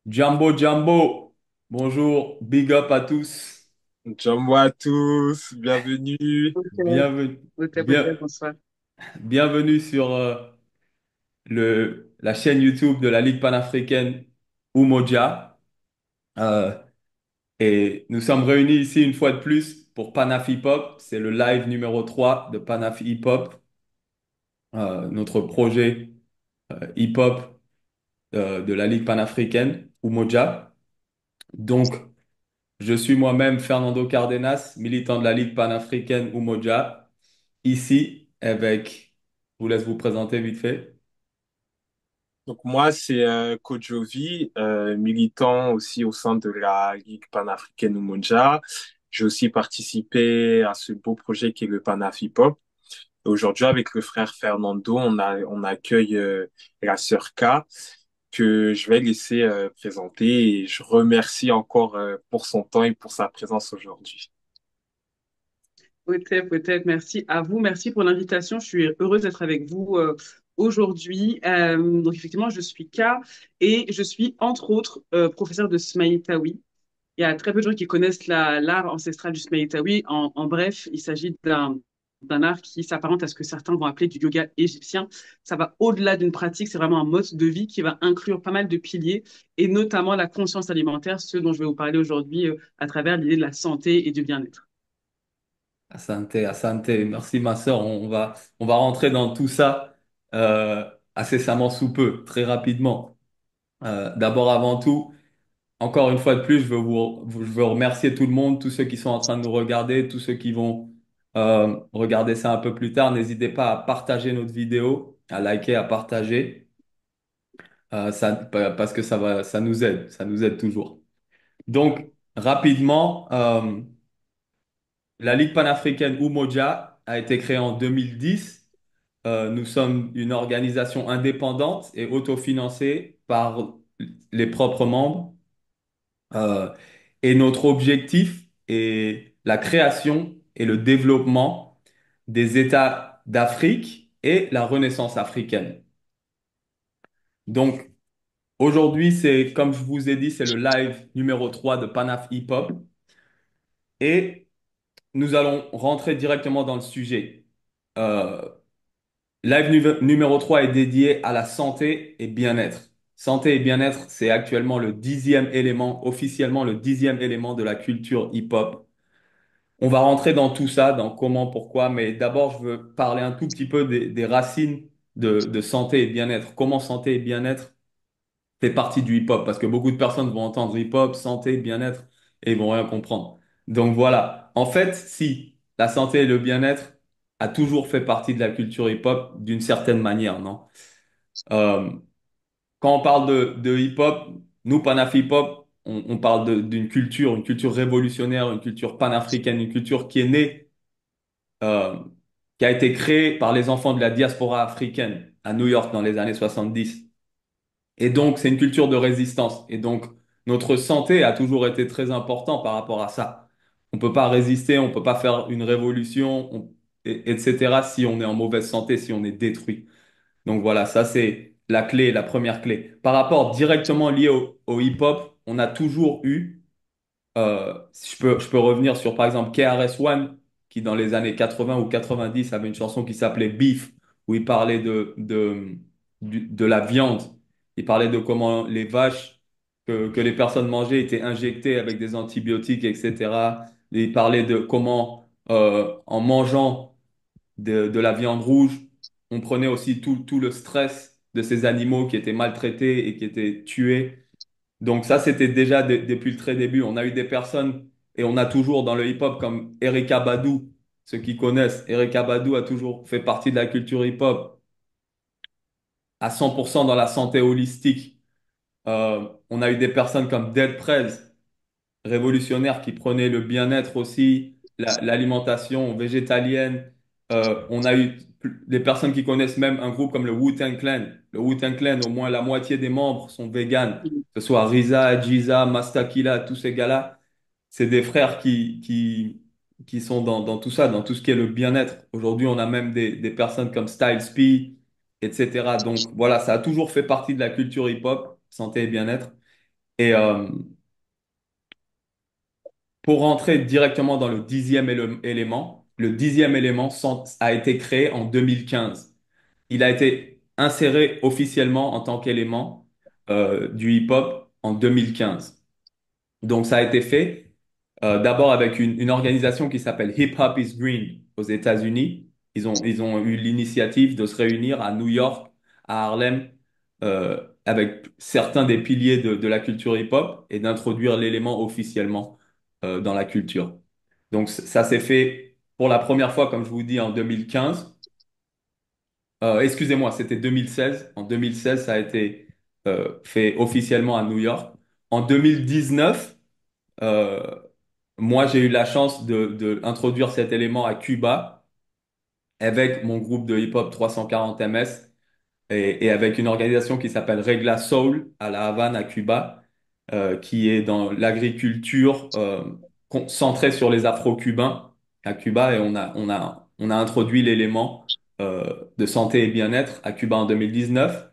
Jumbo Jumbo, bonjour, big up à tous, Ciao à tous, bienvenue. bienvenue, bien, Bonsoir. bienvenue sur la chaîne YouTube de la Ligue panafricaine Umoja. Euh, et nous sommes réunis ici une fois de plus pour Panaf Hip Hop. C'est le live numéro 3 de Panaf Hip Hop, notre projet hip hop de la Ligue panafricaine Umoja. Donc, je suis moi-même Fernando Cardenas, militant de la Ligue panafricaine Umoja. Ici avec, je vous laisse vous présenter vite fait. Donc moi, c'est Coach Jovi, militant aussi au sein de la Ligue panafricaine Umoja. J'ai aussi participé à ce beau projet qui est le Panaf Hip Hop. Et aujourd'hui, avec le frère Fernando, on accueille la sœur K, que je vais laisser présenter. Et je remercie encore pour son temps et pour sa présence aujourd'hui. Peut-être. Merci à vous. Merci pour l'invitation. Je suis heureuse d'être avec vous aujourd'hui. Donc, effectivement, je suis K et je suis, entre autres, professeure de Smaïtawi. Il y a très peu de gens qui connaissent l'art ancestral du Smaïtawi. En bref, il s'agit d'un art qui s'apparente à ce que certains vont appeler du yoga égyptien. Ça va au-delà d'une pratique, c'est vraiment un mode de vie qui va inclure pas mal de piliers et notamment la conscience alimentaire, ce dont je vais vous parler aujourd'hui à travers l'idée de la santé et du bien-être. Asante, Asante, merci ma sœur. On va rentrer dans tout ça incessamment sous peu, très rapidement. D'abord, avant tout, encore une fois de plus, je veux remercier tout le monde, tous ceux qui sont en train de nous regarder, tous ceux qui vont regarder ça un peu plus tard. N'hésitez pas à partager notre vidéo, à liker, à partager, parce que ça nous aide toujours. Donc, rapidement, la Ligue panafricaine Umoja a été créée en 2010. Nous sommes une organisation indépendante et autofinancée par les propres membres. Euh, et notre objectif est la création et le développement des États d'Afrique et la renaissance africaine. Donc, aujourd'hui, comme je vous ai dit, c'est le live numéro 3 de Panaf Hip Hop. Et nous allons rentrer directement dans le sujet. Euh, numéro 3 est dédié à la santé et bien-être. Santé et bien-être, c'est actuellement le 10e élément, officiellement le 10e élément de la culture hip-hop. On va rentrer dans tout ça, dans comment, pourquoi, mais d'abord, je veux parler un tout petit peu des racines de santé et bien-être. Comment santé et bien-être fait partie du hip-hop, parce que beaucoup de personnes vont entendre hip-hop, santé, bien-être, et ils vont rien comprendre. Donc voilà. En fait, si la santé et le bien-être a toujours fait partie de la culture hip-hop d'une certaine manière, non? Euh, Quand on parle de hip-hop, nous, Panaf Hip-Hop, on parle d'une culture révolutionnaire, une culture panafricaine, une culture qui est née, euh, qui a été créée par les enfants de la diaspora africaine à New York dans les années 70. Et donc, c'est une culture de résistance. Et donc, notre santé a toujours été très important par rapport à ça. On peut pas résister, on peut pas faire une révolution, etc. si on est en mauvaise santé, si on est détruit. Donc voilà, ça c'est la clé, la première clé. Par rapport directement lié au hip-hop, on a toujours eu si je peux revenir sur, par exemple, KRS-One, qui dans les années 80 ou 90 avait une chanson qui s'appelait Beef, où il parlait de la viande. Il parlait de comment les vaches que les personnes mangeaient étaient injectées avec des antibiotiques, etc. Et il parlait de comment, en mangeant de la viande rouge, on prenait aussi tout le stress de ces animaux qui étaient maltraités et qui étaient tués. Donc ça, c'était déjà depuis le très début. On a eu des personnes et on a toujours dans le hip-hop comme Erykah Badu, ceux qui connaissent. Erykah Badu a toujours fait partie de la culture hip-hop à 100% dans la santé holistique. On a eu des personnes comme Dead Prez, révolutionnaires qui prenaient le bien-être aussi, l'alimentation végétalienne. On a eu des personnes qui connaissent même un groupe comme le Wu-Tang Clan. Le Wu-Tang Clan, au moins la moitié des membres sont véganes, que ce soit RZA, Jiza, Mastakila, tous ces gars-là. C'est des frères qui sont dans tout ça, dans tout ce qui est le bien-être. Aujourd'hui, on a même des personnes comme Styles P, etc. Donc voilà, ça a toujours fait partie de la culture hip-hop, santé et bien-être. Et pour rentrer directement dans le dixième élément, le dixième élément a été créé en 2015. Il a été inséré officiellement en tant qu'élément du hip-hop en 2015. Donc ça a été fait d'abord avec une organisation qui s'appelle Hip Hop is Green aux États-Unis. Ils ont eu l'initiative de se réunir à New York, à Harlem, avec certains des piliers de la culture hip-hop et d'introduire l'élément officiellement dans la culture. Donc ça s'est fait pour la première fois, comme je vous dis, en 2015. Excusez-moi, c'était 2016. En 2016, ça a été fait officiellement à New York. En 2019, euh, moi, j'ai eu la chance de introduire cet élément à Cuba avec mon groupe de hip-hop 340 MS et avec une organisation qui s'appelle Regla Soul à La Havane, à Cuba, qui est dans l'agriculture centrée sur les Afro-Cubains à Cuba et on a introduit l'élément de santé et bien-être à Cuba en 2019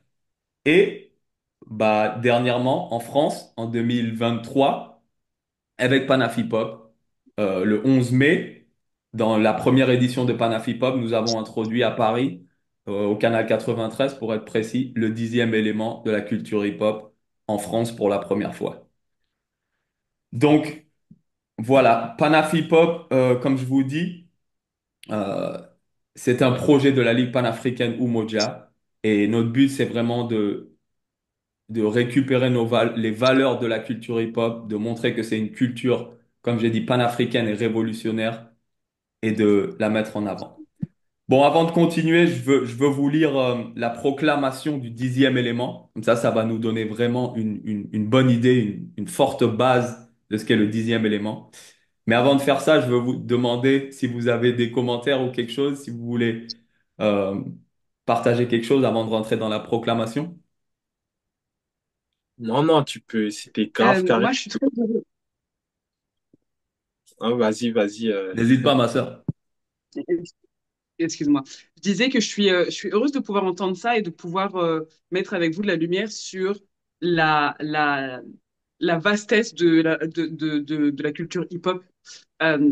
et bah, dernièrement en France en 2023 avec Panaf Hip Hop. Le 11 mai, dans la première édition de Panaf Hip Hop, nous avons introduit à Paris, au Canal 93 pour être précis, le dixième élément de la culture hip-hop en France pour la première fois. Donc voilà, Panaf Hip Hop, comme je vous dis, euh, c'est un projet de la Ligue panafricaine Umoja et notre but c'est vraiment de récupérer les valeurs de la culture hip-hop, de montrer que c'est une culture, comme j'ai dit, panafricaine et révolutionnaire et de la mettre en avant. Bon, avant de continuer, je veux vous lire la proclamation du dixième élément. Comme ça va nous donner vraiment une bonne idée, une forte base de ce qu'est le dixième élément. Mais avant de faire ça, je veux vous demander si vous avez des commentaires ou quelque chose, si vous voulez euh, partager quelque chose avant de rentrer dans la proclamation. Non, non, tu peux, c'était grave carré. Moi, je suis très heureuse. Hein, vas-y, vas-y. N'hésite pas, ma sœur. Excuse-moi. Je disais que je suis heureuse de pouvoir entendre ça et de pouvoir mettre avec vous de la lumière sur la, la, la vastesse de la culture hip-hop.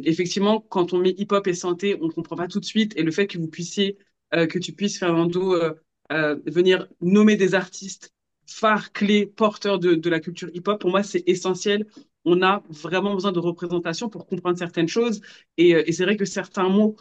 Effectivement, quand on met hip-hop et santé, on ne comprend pas tout de suite. Et le fait que que tu puisses, Fernando, venir nommer des artistes phares, clés, porteurs de la culture hip-hop, pour moi, c'est essentiel. On a vraiment besoin de représentation pour comprendre certaines choses. Et c'est vrai que certains mots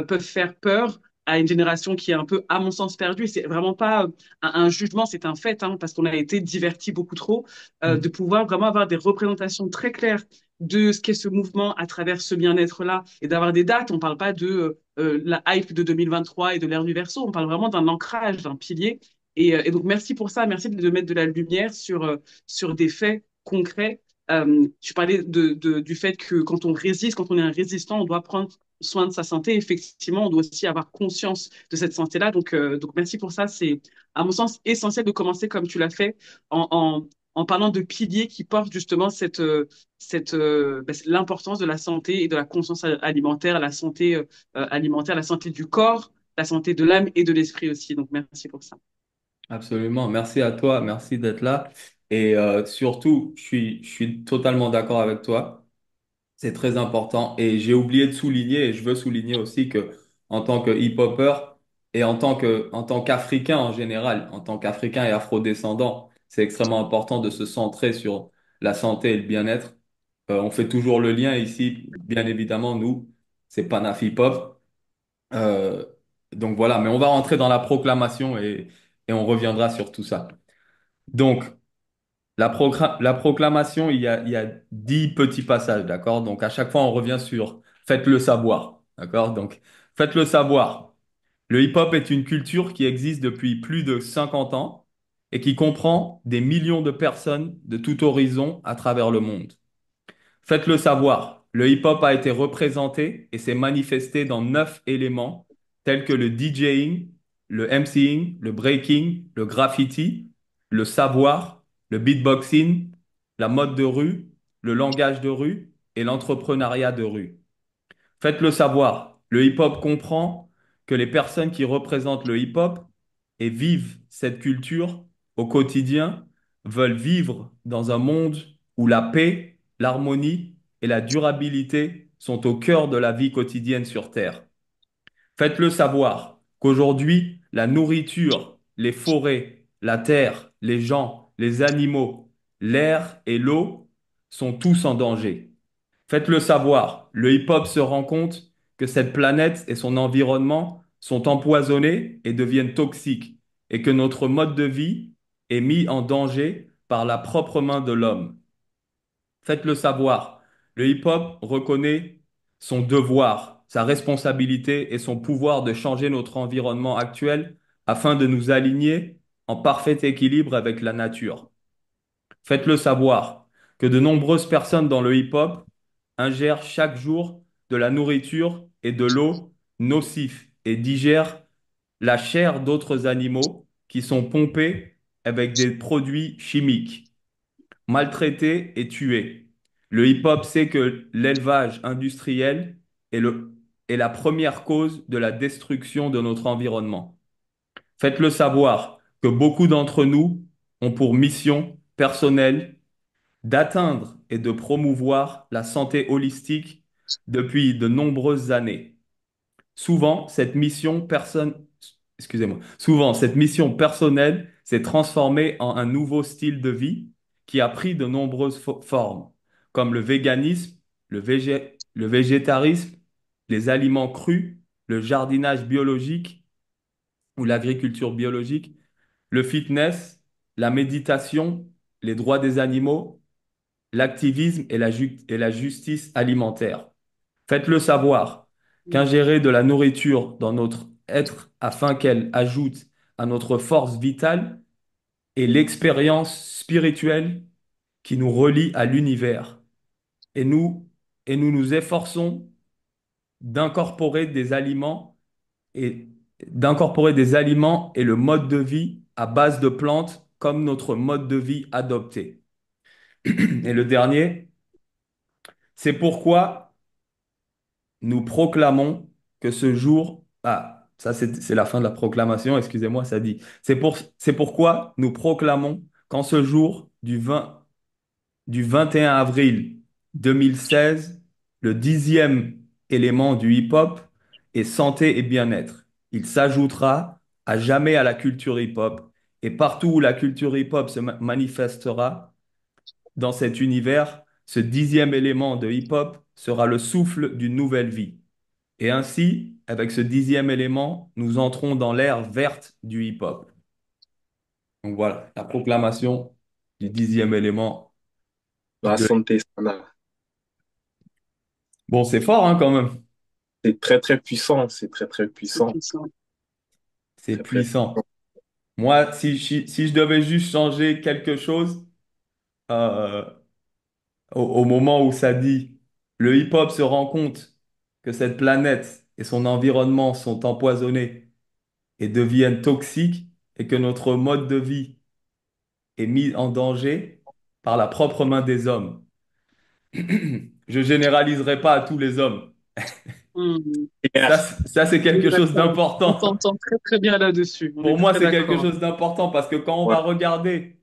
peuvent faire peur à une génération qui est un peu, à mon sens, perdue. Et c'est vraiment pas un jugement, c'est un fait, hein, parce qu'on a été divertis beaucoup trop, de Mm. pouvoir vraiment avoir des représentations très claires de ce qu'est ce mouvement à travers ce bien-être-là et d'avoir des dates. On ne parle pas de la hype de 2023 et de l'ère du verso, on parle vraiment d'un ancrage, d'un pilier. Et donc, merci pour ça, merci de mettre de la lumière sur des faits concrets. Tu parlais du fait que quand on résiste, quand on est un résistant, on doit prendre soin de sa santé. Effectivement, on doit aussi avoir conscience de cette santé-là. Donc merci pour ça. C'est, à mon sens, essentiel de commencer comme tu l'as fait en parlant de piliers qui portent justement l'importance de la santé et de la conscience alimentaire, la santé alimentaire, la santé du corps, la santé de l'âme et de l'esprit aussi. Donc, merci pour ça. Absolument. Merci à toi. Merci d'être là. Et surtout, je suis totalement d'accord avec toi. C'est très important. Et j'ai oublié de souligner, et je veux souligner aussi que en tant que hip-hopper et en tant qu'Africain en général, en tant qu'Africain et Afro-descendant, c'est extrêmement important de se centrer sur la santé et le bien-être. On fait toujours le lien ici, bien évidemment, nous, c'est Panaf Hip-Hop. Euh, donc voilà, mais on va rentrer dans la proclamation et on reviendra sur tout ça. Donc, la proclamation, il y a 10 petits passages, d'accord? Donc, à chaque fois, on revient sur faites-le savoir, d'accord? Donc, faites-le savoir. Le hip-hop est une culture qui existe depuis plus de 50 ans et qui comprend des millions de personnes de tout horizon à travers le monde. Faites-le savoir. Le hip-hop a été représenté et s'est manifesté dans 9 éléments tels que le DJing, le MCing, le breaking, le graffiti, le savoir, le beatboxing, la mode de rue, le langage de rue et l'entrepreneuriat de rue. Faites-le savoir. Le hip-hop comprend que les personnes qui représentent le hip-hop et vivent cette culture au quotidien veulent vivre dans un monde où la paix, l'harmonie et la durabilité sont au cœur de la vie quotidienne sur Terre. Faites-le savoir qu'aujourd'hui, la nourriture, les forêts, la terre, les gens, les animaux, l'air et l'eau sont tous en danger. Faites-le savoir, le hip-hop se rend compte que cette planète et son environnement sont empoisonnés et deviennent toxiques, et que notre mode de vie est mis en danger par la propre main de l'homme. Faites-le savoir. Le hip-hop reconnaît son devoir, sa responsabilité et son pouvoir de changer notre environnement actuel afin de nous aligner en parfait équilibre avec la nature. Faites-le savoir que de nombreuses personnes dans le hip-hop ingèrent chaque jour de la nourriture et de l'eau nocifs et digèrent la chair d'autres animaux qui sont pompés avec des produits chimiques maltraités et tués. Le hip-hop sait que l'élevage industriel est est la première cause de la destruction de notre environnement. Faites-le savoir que beaucoup d'entre nous ont pour mission personnelle d'atteindre et de promouvoir la santé holistique depuis de nombreuses années. Souvent, souvent, cette mission personnelle s'est transformée en un nouveau style de vie qui a pris de nombreuses formes, comme le véganisme, le végétarisme, les aliments crus, le jardinage biologique ou l'agriculture biologique, le fitness, la méditation, les droits des animaux, l'activisme et et la justice alimentaire. Faites-le savoir qu'ingérer de la nourriture dans notre être afin qu'elle ajoute à notre force vitale est l'expérience spirituelle qui nous relie à l'univers. Et et nous nous efforçons d'incorporer des aliments et d'incorporer des aliments et le mode de vie à base de plantes comme notre mode de vie adopté. Et le dernier, c'est pourquoi nous proclamons que ce jour, ça c'est la fin de la proclamation, excusez-moi, ça dit, c'est pourquoi nous proclamons qu'en ce jour du 21 avril 2016, le 10e élément du hip-hop est santé et bien-être. Il s'ajoutera à jamais à la culture hip-hop et partout où la culture hip-hop se manifestera dans cet univers, ce 10e élément de hip-hop sera le souffle d'une nouvelle vie. Et ainsi, avec ce 10e élément, nous entrons dans l'ère verte du hip-hop. Donc voilà, la proclamation du 10e élément La de... santé sana. Bon, c'est fort hein, quand même. C'est très, très puissant. C'est très, très C'est puissant. puissant. C'est Très, très puissant. puissant. Moi, si je devais juste changer quelque chose euh, au moment où ça dit, le hip-hop se rend compte que cette planète et son environnement sont empoisonnés et deviennent toxiques et que notre mode de vie est mis en danger par la propre main des hommes. Je généraliserai pas à tous les hommes. Hmm. Ça c'est quelque chose Exactement. On d'important. t'entend très très bien là-dessus. On est Pour moi, très c'est quelque d'accord. chose d'important parce que quand on Ouais. va regarder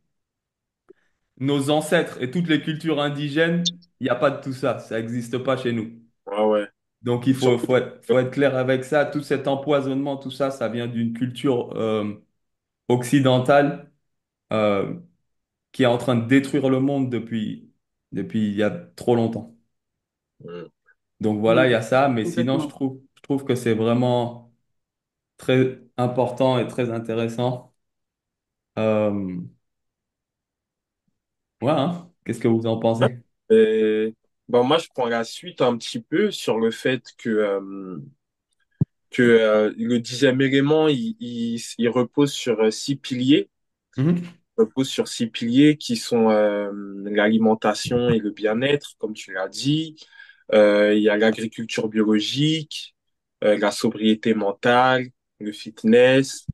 nos ancêtres et toutes les cultures indigènes, il n'y a pas de tout ça. Ça n'existe pas chez nous. Ouais, ouais. Donc, Surtout, faut être clair avec ça. Tout cet empoisonnement, tout ça, ça vient d'une culture occidentale euh, qui est en train de détruire le monde depuis il y a trop longtemps. mm. Donc voilà, Hmm. il y a ça. Mais sinon, Complètement. je trouve que c'est vraiment très important et très intéressant. Euh, ouais, hein. Qu'est-ce que vous en pensez? Et, bon, moi, je prends la suite un petit peu sur le fait que le 10e élément, il repose sur 6 piliers. Mhm, Repose sur 6 piliers qui sont l'alimentation et le bien-être, comme tu l'as dit. Il y a l'agriculture biologique, la sobriété mentale, le fitness,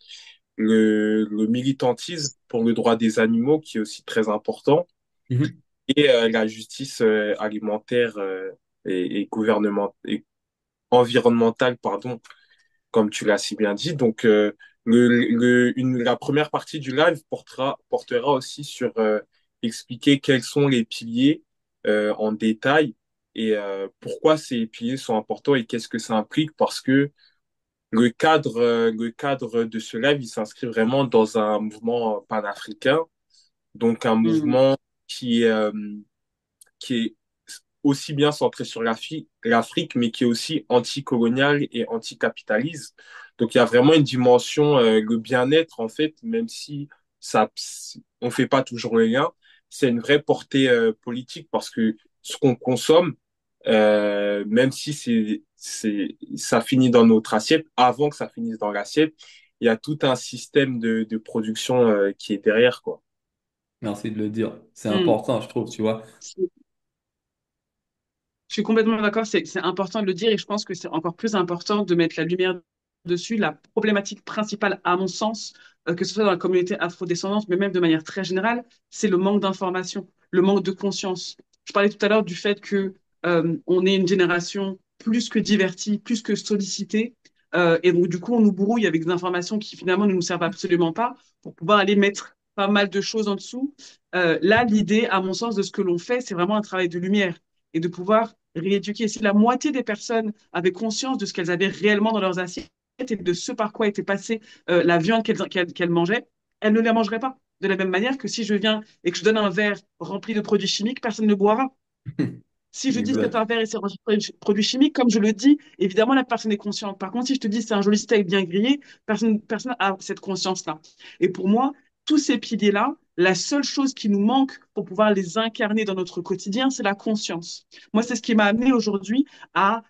le militantisme pour le droit des animaux, qui est aussi très important, mhm, et la justice alimentaire et gouvernement et environnementale, pardon, comme tu l'as si bien dit. Donc, La première partie du live portera aussi sur expliquer quels sont les piliers en détail et pourquoi ces piliers sont importants et qu'est-ce que ça implique parce que le cadre de ce live, il s'inscrit vraiment dans un mouvement panafricain, donc un Hmm. mouvement qui est aussi bien centré sur l'Afrique, mais qui est aussi anticolonial et anticapitaliste. Donc il y a vraiment une dimension, le bien-être, en fait, même si ça, on fait pas toujours le lien, c'est une vraie portée politique parce que ce qu'on consomme, même si ça finit dans notre assiette, avant que ça finisse dans l'assiette, il y a tout un système de production qui est derrière, quoi. Merci de le dire. C'est Hmm. important, je trouve, tu vois. Je suis complètement d'accord, c'est important de le dire et je pense que c'est encore plus important de mettre la lumière dessus. La problématique principale, à mon sens, que ce soit dans la communauté afrodescendante, mais même de manière très générale, c'est le manque d'information, le manque de conscience. Je parlais tout à l'heure du fait que on est une génération plus que divertie, plus que sollicitée, et donc du coup on nous brouille avec des informations qui finalement ne nous servent absolument pas pour pouvoir aller mettre pas mal de choses en dessous. Là, l'idée, à mon sens, de ce que l'on fait, c'est vraiment un travail de lumière et de pouvoir rééduquer. Si la moitié des personnes avaient conscience de ce qu'elles avaient réellement dans leurs assiettes et de ce par quoi était passée la viande qu'elles mangeaient, elles ne la mangeraient pas. De la même manière que si je viens et que je donne un verre rempli de produits chimiques, personne ne boira. Si je dis c'est Exact. un verre et c'est rempli de produits chimiques, comme je le dis, évidemment, la personne est consciente. Par contre, si je te dis c'est un joli steak bien grillé, personne a cette conscience-là. Et pour moi, tous ces piliers-là, la seule chose qui nous manque pour pouvoir les incarner dans notre quotidien, c'est la conscience. Moi, c'est ce qui m'a amené aujourd'hui à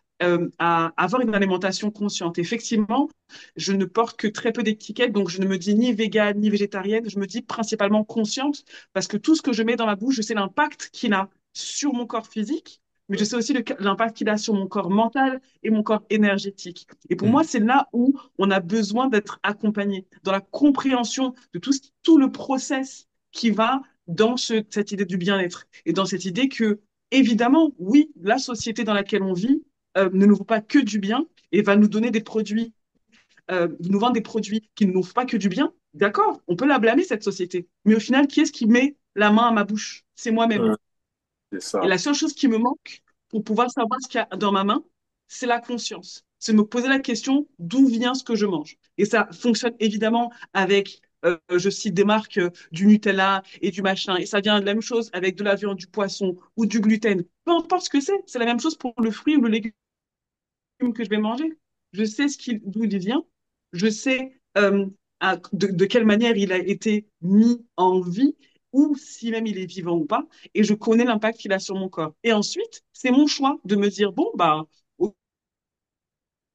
avoir une alimentation consciente. Effectivement, je ne porte que très peu d'étiquettes, donc je ne me dis ni végane ni végétarienne, je me dis principalement consciente, parce que tout ce que je mets dans ma bouche, je sais l'impact qu'il a sur mon corps physique, mais je sais aussi l'impact qu'il a sur mon corps mental et mon corps énergétique. Et pour moi, Hmm. c'est là où on a besoin d'être accompagné, dans la compréhension de tout le process qui va dans cette idée du bien-être et dans cette idée que, évidemment, oui, la société dans laquelle on vit ne nous vaut pas que du bien et va nous donner des produits, nous vend des produits qui ne nous font pas que du bien. D'accord, on peut la blâmer, cette société. Mais au final, qui est-ce qui met la main à ma bouche? C'est moi-même. Hum, c'est Et ça. la seule chose qui me manque pour pouvoir savoir ce qu'il y a dans ma main, c'est la conscience. C'est me poser la question d'où vient ce que je mange. Et ça fonctionne évidemment avec, je cite des marques, du Nutella et du machin. Et ça vient de la même chose avec de la viande, du poisson ou du gluten. Peu importe ce que c'est la même chose pour le fruit ou le légume que je vais manger. Je sais d'où il vient. Je sais de quelle manière il a été mis en vie ou si même il est vivant ou pas. Et je connais l'impact qu'il a sur mon corps. Et ensuite, c'est mon choix de me dire, bon, bah,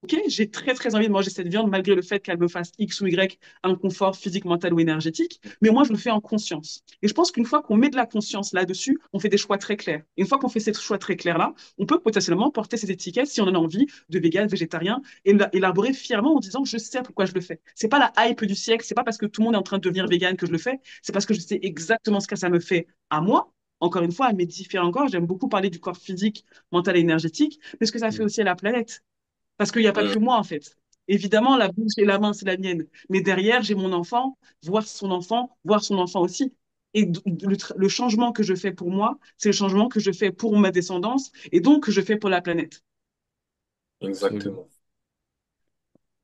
ok, j'ai très très envie de manger cette viande malgré le fait qu'elle me fasse X ou Y inconfort physique, mental ou énergétique, mais moi je le fais en conscience. Et je pense qu'une fois qu'on met de la conscience là-dessus, on fait des choix très clairs. Et une fois qu'on fait ces choix très clairs-là, on peut potentiellement porter ces étiquettes si on en a envie de vegan, végétarien, et élaborer fièrement en disant je sais pourquoi je le fais. C'est pas la hype du siècle, c'est pas parce que tout le monde est en train de devenir vegan que je le fais, c'est parce que je sais exactement ce que ça me fait à moi. Encore une fois, à mes différents corps, j'aime beaucoup parler du corps physique, mental et énergétique, mais ce que ça fait Hmm. aussi à la planète. Parce qu'il n'y a pas Hum, que moi, en fait. Évidemment, la bouche et la main, c'est la mienne. Mais derrière, j'ai mon enfant, voir son enfant aussi. Et le changement que je fais pour moi, c'est le changement que je fais pour ma descendance et donc que je fais pour la planète. Absolument. exactement.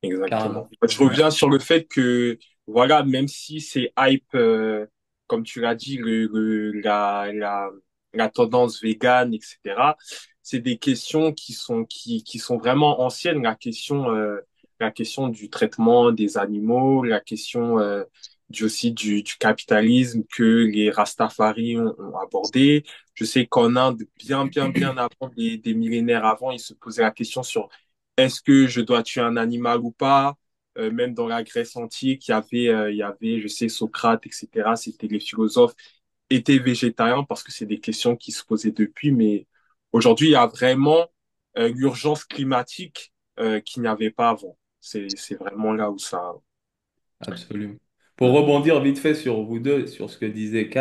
Exactement. Carrément. Je Ouais. reviens sur le fait que, voilà, même si c'est hype, comme tu l'as dit, la tendance végane, etc., c'est des questions qui sont vraiment anciennes. La question du traitement des animaux, la question, aussi du capitalisme que les Rastafari ont abordé. Je sais qu'en Inde, bien avant, des millénaires avant, ils se posaient la question sur est-ce que je dois tuer un animal ou pas? Même dans la Grèce antique, il y avait, je sais, Socrate, etc. C'était les philosophes étaient végétariens parce que c'est des questions qui se posaient depuis. Mais aujourd'hui, il y a vraiment l'urgence climatique qu'il n'y avait pas avant. C'est vraiment là où ça. Absolument. Pour rebondir vite fait sur vous deux, sur ce que disait K,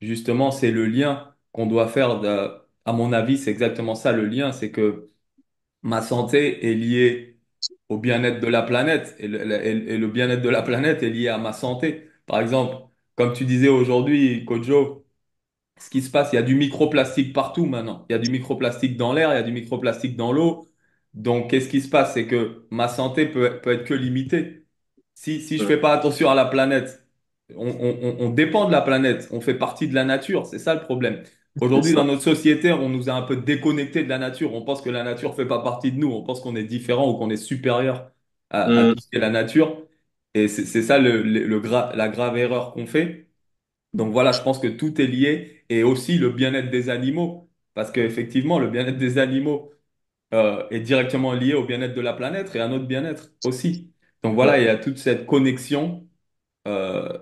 justement, c'est le lien qu'on doit faire à mon avis, c'est exactement ça le lien, c'est que ma santé est liée au bien-être de la planète. Et le bien-être de la planète est lié à ma santé. Par exemple, comme tu disais aujourd'hui, Kojo, ce qui se passe, il y a du microplastique partout maintenant. Il y a du microplastique dans l'air, il y a du microplastique dans l'eau. Donc, qu'est-ce qui se passe? C'est que ma santé peut être que limitée. Si je Mm. fais pas attention à la planète, on dépend de la planète, on fait partie de la nature, c'est ça le problème. C'est Aujourd'hui, ça. dans notre société, on nous a un peu déconnectés de la nature. On pense que la nature fait pas partie de nous. On pense qu'on est différent ou qu'on est supérieur à Mm. tout ce qu'est la nature. Et c'est ça la grave erreur qu'on fait. Donc voilà, je pense que tout est lié et aussi le bien-être des animaux. Parce qu'effectivement, le bien-être des animaux est directement lié au bien-être de la planète et à notre bien-être aussi. Donc Ouais. voilà, il y a toute cette connexion euh,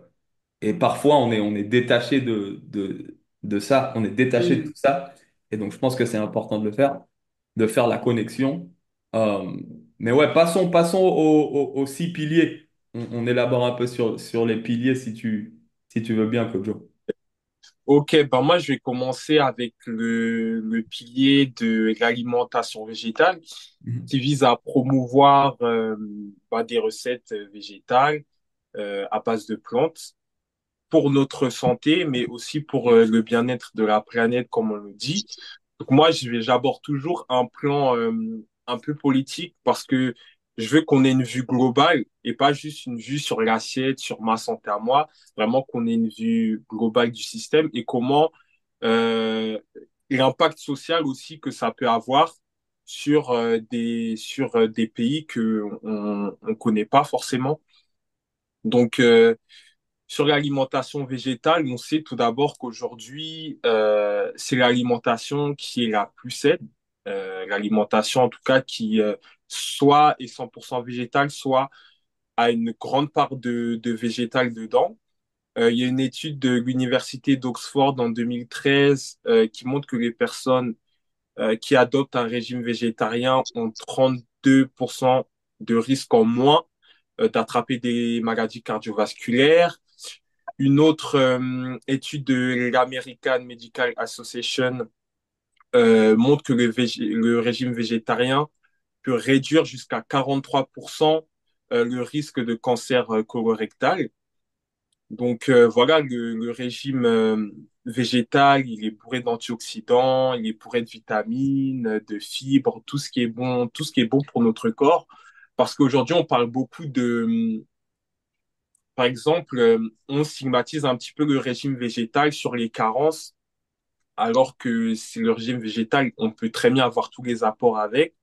et parfois on est détaché de ça, on est détaché de Mm. tout ça. Et donc je pense que c'est important de faire la connexion. Euh, mais ouais, passons aux 6 piliers. On élabore un peu sur les piliers si tu veux bien, Kojo. Ok, ben moi je vais commencer avec le pilier de l'alimentation végétale Mhm. qui vise à promouvoir des recettes végétales à base de plantes pour notre santé, mais aussi pour le bien-être de la planète, comme on le dit. Donc moi, j'aborde toujours un plan un peu politique parce que je veux qu'on ait une vue globale et pas juste une vue sur l'assiette, sur ma santé à moi, vraiment qu'on ait une vue globale du système et comment euh, l'impact social aussi que ça peut avoir sur des pays que on connaît pas forcément. Donc sur l'alimentation végétale, on sait tout d'abord qu'aujourd'hui, c'est l'alimentation qui est la plus saine. L'alimentation, en tout cas, qui soit est 100% végétale, soit a une grande part de végétal dedans. Il y a une étude de l'Université d'Oxford en 2013 qui montre que les personnes qui adoptent un régime végétarien ont 32% de risque en moins d'attraper des maladies cardiovasculaires. Une autre étude de l'American Medical Association montre que le régime végétarien peut réduire jusqu'à 43% le risque de cancer colorectal. Donc voilà, le régime végétal, il est bourré d'antioxydants, il est bourré de vitamines, de fibres, tout ce qui est bon, tout ce qui est bon pour notre corps. Parce qu'aujourd'hui, on parle beaucoup de, par exemple, on stigmatise un petit peu le régime végétal sur les carences, alors que c'est le régime végétal, on peut très bien avoir tous les apports avec.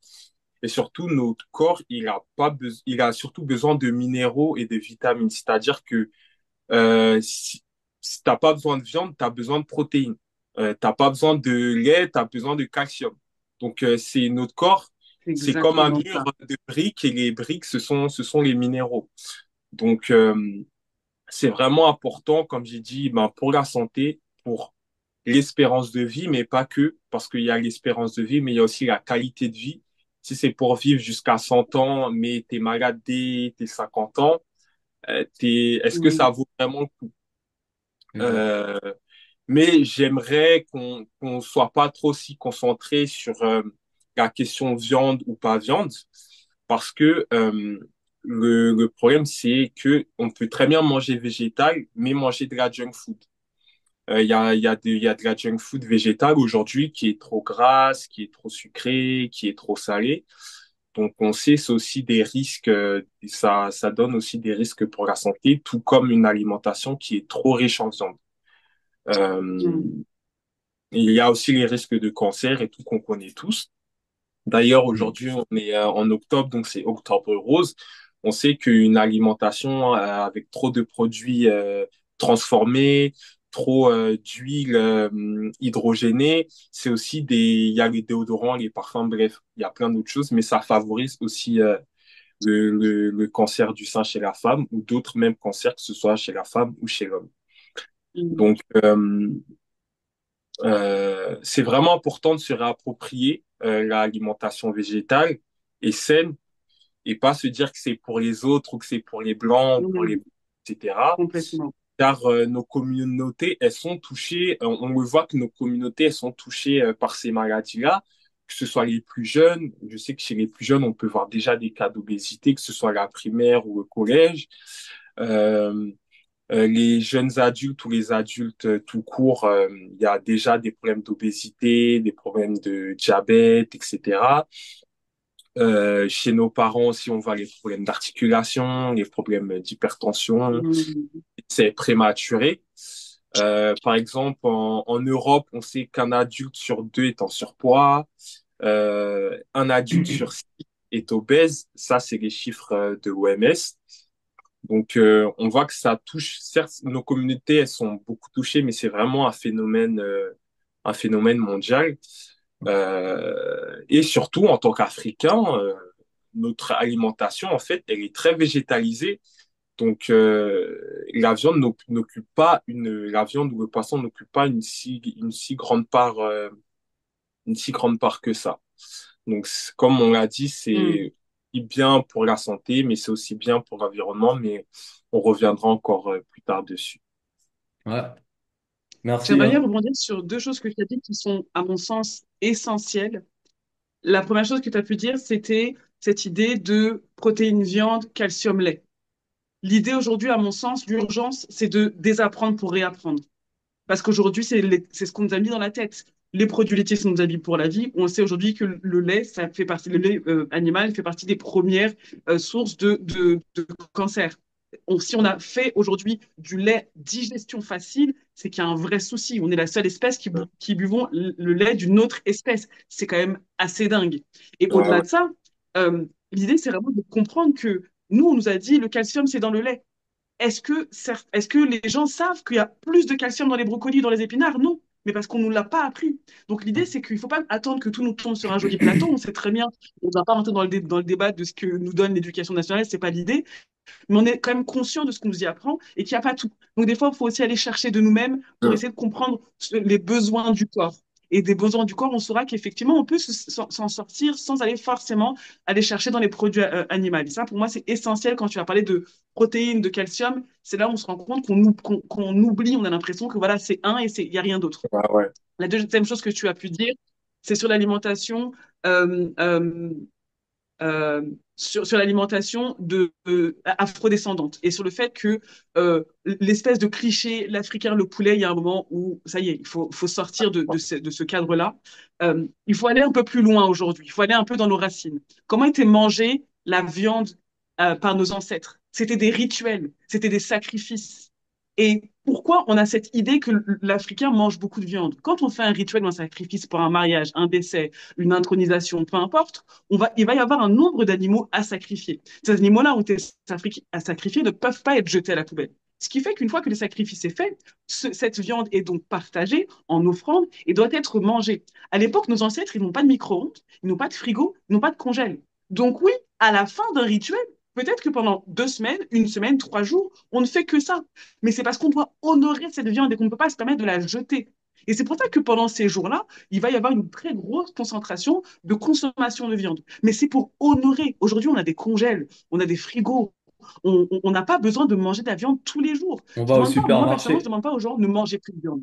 Et surtout, notre corps, il a surtout besoin de minéraux et de vitamines. C'est-à-dire que si t'as pas besoin de viande, tu as besoin de protéines. T'as pas besoin de lait, tu as besoin de calcium. Donc, c'est notre corps, C'est c'est comme un exactement mur ça. de briques et les briques, ce sont les minéraux. Donc, c'est vraiment important, comme j'ai dit, ben, pour la santé, pour l'espérance de vie, mais pas que, parce qu'il y a l'espérance de vie, mais il y a aussi la qualité de vie. Si c'est pour vivre jusqu'à 100 ans, mais tu es malade dès tes 50 ans, est-ce que Mm. ça vaut vraiment le coup? Exact. Euh, mais j'aimerais qu'on soit pas trop si concentré sur la question viande ou pas viande, parce que le problème, c'est que on peut très bien manger végétal, mais manger de la junk food. Il y a de la junk food végétale aujourd'hui qui est trop grasse, qui est trop sucrée, qui est trop salée. Donc, on sait, c'est aussi des risques, ça donne aussi des risques pour la santé, tout comme une alimentation qui est trop riche en viande. Euh, Mm. il y a aussi les risques de cancer et tout qu'on connaît tous. D'ailleurs, Mm. aujourd'hui, on est en octobre, donc c'est Octobre Rose. On sait qu'une alimentation avec trop de produits transformés, trop d'huile hydrogénée, c'est aussi il y a les déodorants, les parfums, bref, il y a plein d'autres choses, mais ça favorise aussi le cancer du sein chez la femme ou d'autres mêmes cancers, que ce soit chez la femme ou chez l'homme. Mm. Donc, c'est vraiment important de se réapproprier l'alimentation végétale et saine et pas se dire que c'est pour les autres ou que c'est pour les blancs ou pour les Mm. etc. Complètement. Car nos communautés, elles sont touchées, on le voit que nos communautés, elles sont touchées par ces maladies-là. que ce soit les plus jeunes. Je sais que chez les plus jeunes, on peut voir déjà des cas d'obésité, que ce soit à la primaire ou au collège. Euh, les jeunes adultes ou les adultes tout court, il y a déjà des problèmes d'obésité, des problèmes de diabète, etc. Chez nos parents aussi, on voit les problèmes d'articulation, les problèmes d'hypertension, Mm. c'est prématuré. Par exemple, en Europe, on sait qu'un adulte sur deux est en surpoids, un adulte sur six est obèse. Ça, c'est les chiffres de l'OMS. Donc, on voit que ça touche, certes, nos communautés, elles sont beaucoup touchées, mais c'est vraiment un phénomène mondial. Et surtout, en tant qu'Africain, notre alimentation, en fait, elle est très végétalisée. Donc, la viande n'occupe pas la viande ou le poisson n'occupe pas une si grande part, une si grande part que ça. Donc, comme on l'a dit, Mm. c'est bien pour la santé, mais c'est aussi bien pour l'environnement, mais on reviendra encore plus tard dessus. Ouais, merci, J'aimerais bien hein. rebondir sur deux choses que tu as dites qui sont, à mon sens, essentielles. La première chose que tu as pu dire, c'était cette idée de protéines, viande, calcium, lait. L'idée aujourd'hui, à mon sens, l'urgence, c'est de désapprendre pour réapprendre. Parce qu'aujourd'hui, c'est ce qu'on nous a mis dans la tête. Les produits laitiers sont nos habits pour la vie. On sait aujourd'hui que le lait, ça fait partie, le lait animal fait partie des premières sources de cancer. Si on a fait aujourd'hui du lait digestion facile, c'est qu'il y a un vrai souci. On est la seule espèce qui buvons le lait d'une autre espèce. C'est quand même assez dingue. Et Ouais, au-delà ouais, de ça, l'idée, c'est vraiment de comprendre que nous, on nous a dit le calcium, c'est dans le lait. Est-ce que les gens savent qu'il y a plus de calcium dans les brocolis, dans les épinards? Non, mais parce qu'on ne nous l'a pas appris. Donc l'idée, c'est qu'il ne faut pas attendre que tout nous tombe sur un joli plateau. On sait très bien, on ne va pas rentrer dans le débat de ce que nous donne l'éducation nationale, ce n'est pas l'idée, mais on est quand même conscient de ce qu'on nous y apprend et qu'il n'y a pas tout. Donc des fois, il faut aussi aller chercher de nous-mêmes pour Mm. essayer de comprendre les besoins du corps. Et des besoins du corps, on saura qu'effectivement, on peut s'en sortir sans aller forcément aller chercher dans les produits animaux. Et ça, pour moi, c'est essentiel quand tu vas parler de protéines, de calcium. C'est là où on se rend compte qu'on oublie, on a l'impression que voilà, c'est un et il n'y a rien d'autre. Ouais, ouais. La deuxième chose que tu as pu dire, c'est sur l'alimentation. Euh, euh, euh, sur l'alimentation afrodescendante et sur le fait que l'espèce de cliché, l'Africain, le poulet, il y a un moment où, ça y est, faut sortir de ce cadre-là. Il faut aller un peu plus loin aujourd'hui, il faut aller un peu dans nos racines. Comment était mangée la viande par nos ancêtres? C'était des rituels, c'était des sacrifices. Et pourquoi on a cette idée que l'Africain mange beaucoup de viande? Quand on fait un rituel ou un sacrifice pour un mariage, un décès, une intronisation, peu importe, il va y avoir un nombre d'animaux à sacrifier. Ces animaux-là ont été à sacrifier ne peuvent pas être jetés à la poubelle. Ce qui fait qu'une fois que le sacrifice est fait, cette viande est donc partagée en offrande et doit être mangée. À l'époque, nos ancêtres, ils n'ont pas de micro-ondes, ils n'ont pas de frigo, ils n'ont pas de congèle. Donc oui, à la fin d'un rituel, peut-être que pendant 2 semaines, une semaine, 3 jours, on ne fait que ça. Mais c'est parce qu'on doit honorer cette viande et qu'on ne peut pas se permettre de la jeter. Et c'est pour ça que pendant ces jours-là, il va y avoir une très grosse concentration de consommation de viande. Mais c'est pour honorer. Aujourd'hui, on a des congèles, on a des frigos. On n'a pas besoin de manger de la viande tous les jours. On Je va au demande pas, moi personnellement, je supermarché. demande pas aux gens de manger plus de viande.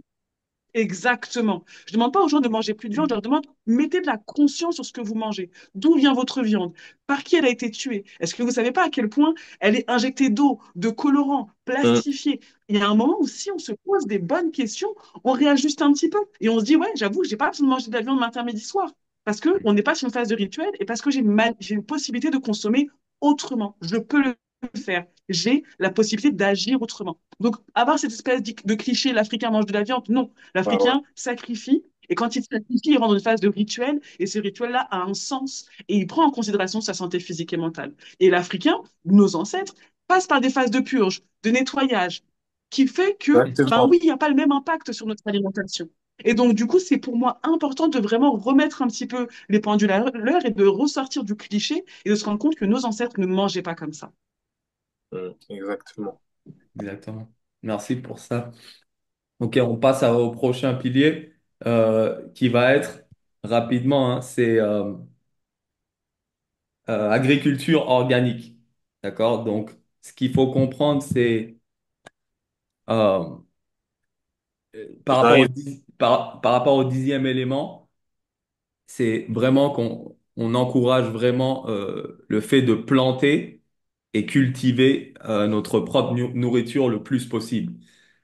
Exactement. Je ne demande pas aux gens de manger plus de viande, je leur demande, mettez de la conscience sur ce que vous mangez. D'où vient votre viande? Par qui elle a été tuée? Est-ce que vous ne savez pas à quel point elle est injectée d'eau, de colorants, Mm. plastifiée? Il y a un moment où si on se pose des bonnes questions, on réajuste un petit peu et on se dit, ouais, j'avoue que j'ai pas besoin de manger de la viande matin, midi, soir. Parce qu'on n'est pas sur une phase de rituel et parce que j'ai une possibilité de consommer autrement. Je peux le faire. J'ai la possibilité d'agir autrement. Donc, avoir cette espèce de cliché, l'Africain mange de la viande, non. Ouais, ouais. L'Africain sacrifie, et quand il sacrifie, il rentre dans une phase de rituel, et ce rituel-là a un sens, et il prend en considération sa santé physique et mentale. Et l'Africain, nos ancêtres, passe par des phases de purge, de nettoyage, qui fait que, ben Exactement. oui, il n'y a pas le même impact sur notre alimentation. Et donc, du coup, c'est pour moi important de vraiment remettre un petit peu les pendules à l'heure et de ressortir du cliché et de se rendre compte que nos ancêtres ne mangeaient pas comme ça. Mm. Exactement. Exactement. Merci pour ça. Ok, on passe au prochain pilier qui va être rapidement, hein, c'est agriculture organique. D'accord? Donc, ce qu'il faut comprendre, c'est euh, J'arrive. par rapport au 10e élément. c'est vraiment qu'on encourage vraiment le fait de planter et cultiver notre propre nourriture le plus possible.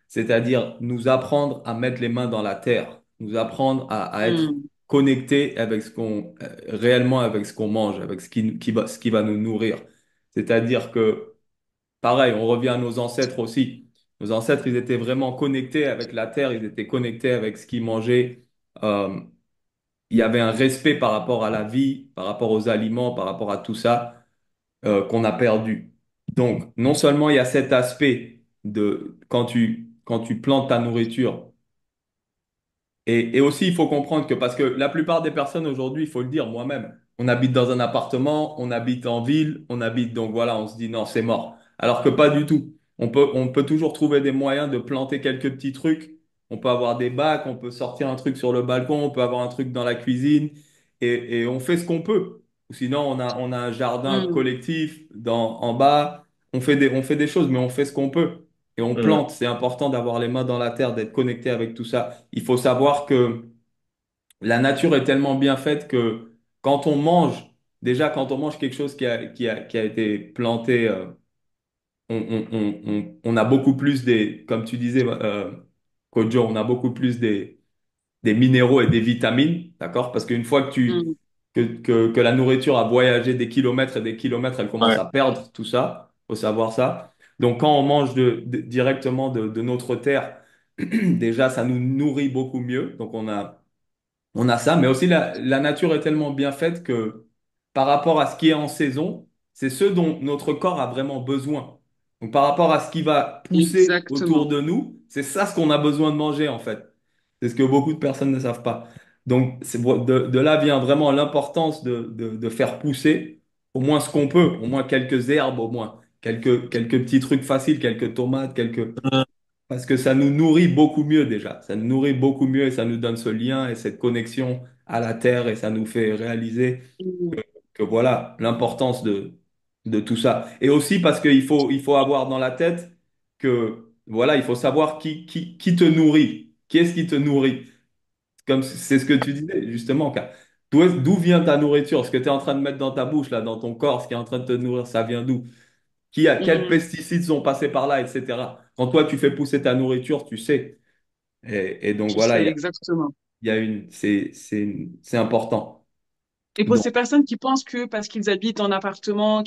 C'est-à-dire nous apprendre à mettre les mains dans la terre, nous apprendre à être Mm, connectés avec réellement avec ce qu'on mange, avec ce qui va nous nourrir. C'est-à-dire que, pareil, on revient à nos ancêtres aussi. Nos ancêtres, ils étaient vraiment connectés avec la terre, ils étaient connectés avec ce qu'ils mangeaient. Euh, il y avait un respect par rapport à la vie, par rapport aux aliments, par rapport à tout ça qu'on a perdu. Donc, non seulement il y a cet aspect de quand tu plantes ta nourriture, et aussi, il faut comprendre que, parce que la plupart des personnes aujourd'hui, il faut le dire, moi-même, on habite dans un appartement, on habite en ville, on habite, donc voilà, on se dit non, c'est mort. Alors que pas du tout. On peut toujours trouver des moyens de planter quelques petits trucs. On peut avoir des bacs, on peut sortir un truc sur le balcon, on peut avoir un truc dans la cuisine, et on fait ce qu'on peut. Ou sinon, on a un jardin mm, collectif en bas, on fait des choses, mais on fait ce qu'on peut. Et on Mm. plante, c'est important d'avoir les mains dans la terre, d'être connecté avec tout ça. Il faut savoir que la nature est tellement bien faite que quand on mange, déjà quand on mange quelque chose qui a été planté, on a beaucoup plus comme tu disais, Kojo, on a beaucoup plus des minéraux et des vitamines, d'accord? Parce qu'une fois mm, que la nourriture a voyagé des kilomètres et des kilomètres, elle commence Ouais. à perdre tout ça. Faut savoir ça. Donc, quand on mange directement de notre terre, déjà, ça nous nourrit beaucoup mieux. Donc, on a ça. Mais aussi, la nature est tellement bien faite que par rapport à ce qui est en saison, c'est ce dont notre corps a vraiment besoin. Donc, par rapport à ce qui va pousser autour exactement. de nous, c'est ça ce qu'on a besoin de manger, en fait. C'est ce que beaucoup de personnes ne savent pas. Donc, de là vient vraiment l'importance de faire pousser au moins ce qu'on peut, au moins quelques herbes, au moins quelques petits trucs faciles, quelques tomates, Mm. parce que ça nous nourrit beaucoup mieux déjà. Ça nous nourrit beaucoup mieux et ça nous donne ce lien et cette connexion à la terre et ça nous fait réaliser Mm, que voilà l'importance de tout ça. Et aussi parce il faut avoir dans la tête que voilà, il faut savoir qui te nourrit. Qui est-ce qui te nourrit? Comme c'est ce que tu disais, justement, car d'où vient ta nourriture? Ce que tu es en train de mettre dans ta bouche, là, dans ton corps, ce qui est en train de te nourrir, ça vient d'où? Quels mm. pesticides sont passés par là, etc. Quand toi, tu fais pousser ta nourriture, tu sais. Et donc, Tu voilà, sais, exactement. il y a c'est important. Et pour Donc, ces personnes qui pensent que parce qu'ils habitent en appartement,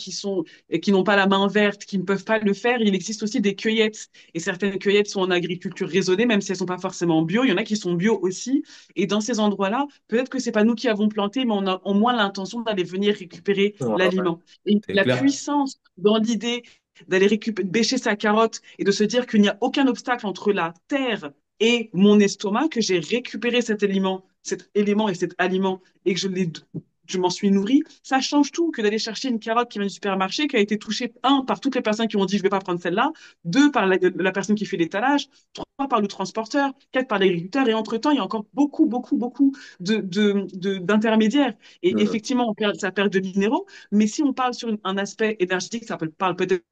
et qui n'ont pas la main verte, qui ne peuvent pas le faire, il existe aussi des cueillettes. Et certaines cueillettes sont en agriculture raisonnée, même si elles sont pas forcément bio. Il y en a qui sont bio aussi. Et dans ces endroits-là, peut-être que c'est pas nous qui avons planté, mais on a au moins l'intention d'aller venir récupérer Ouais, ouais. l'aliment. Et c'est la clair. puissance dans l'idée d'aller récupérer, bêcher sa carotte et de se dire qu'il n'y a aucun obstacle entre la terre et mon estomac, que j'ai récupéré cet élément et cet aliment et que je m'en suis nourrie, ça change tout que d'aller chercher une carotte qui vient du supermarché, qui a été touchée, un, par toutes les personnes qui ont dit je vais pas prendre celle-là, deux, par la personne qui fait l'étalage, trois, par le transporteur, quatre, par l'agriculteur, et entre-temps, il y a encore beaucoup d'intermédiaires. Et Mm. effectivement, ça perd de minéraux, mais si on parle sur un aspect énergétique, parle peut-être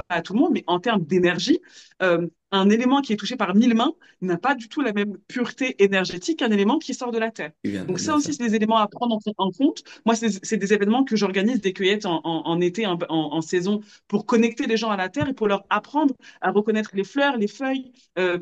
pas à tout le monde, mais en termes d'énergie, un élément qui est touché par 1000 mains n'a pas du tout la même pureté énergétique qu'un élément qui sort de la Terre. Tu viens de Donc ça dire aussi, ça. c'est des éléments à prendre en compte. Moi, c'est des événements que j'organise, des cueillettes en été, en saison, pour connecter les gens à la terre et pour leur apprendre à reconnaître les fleurs, les feuilles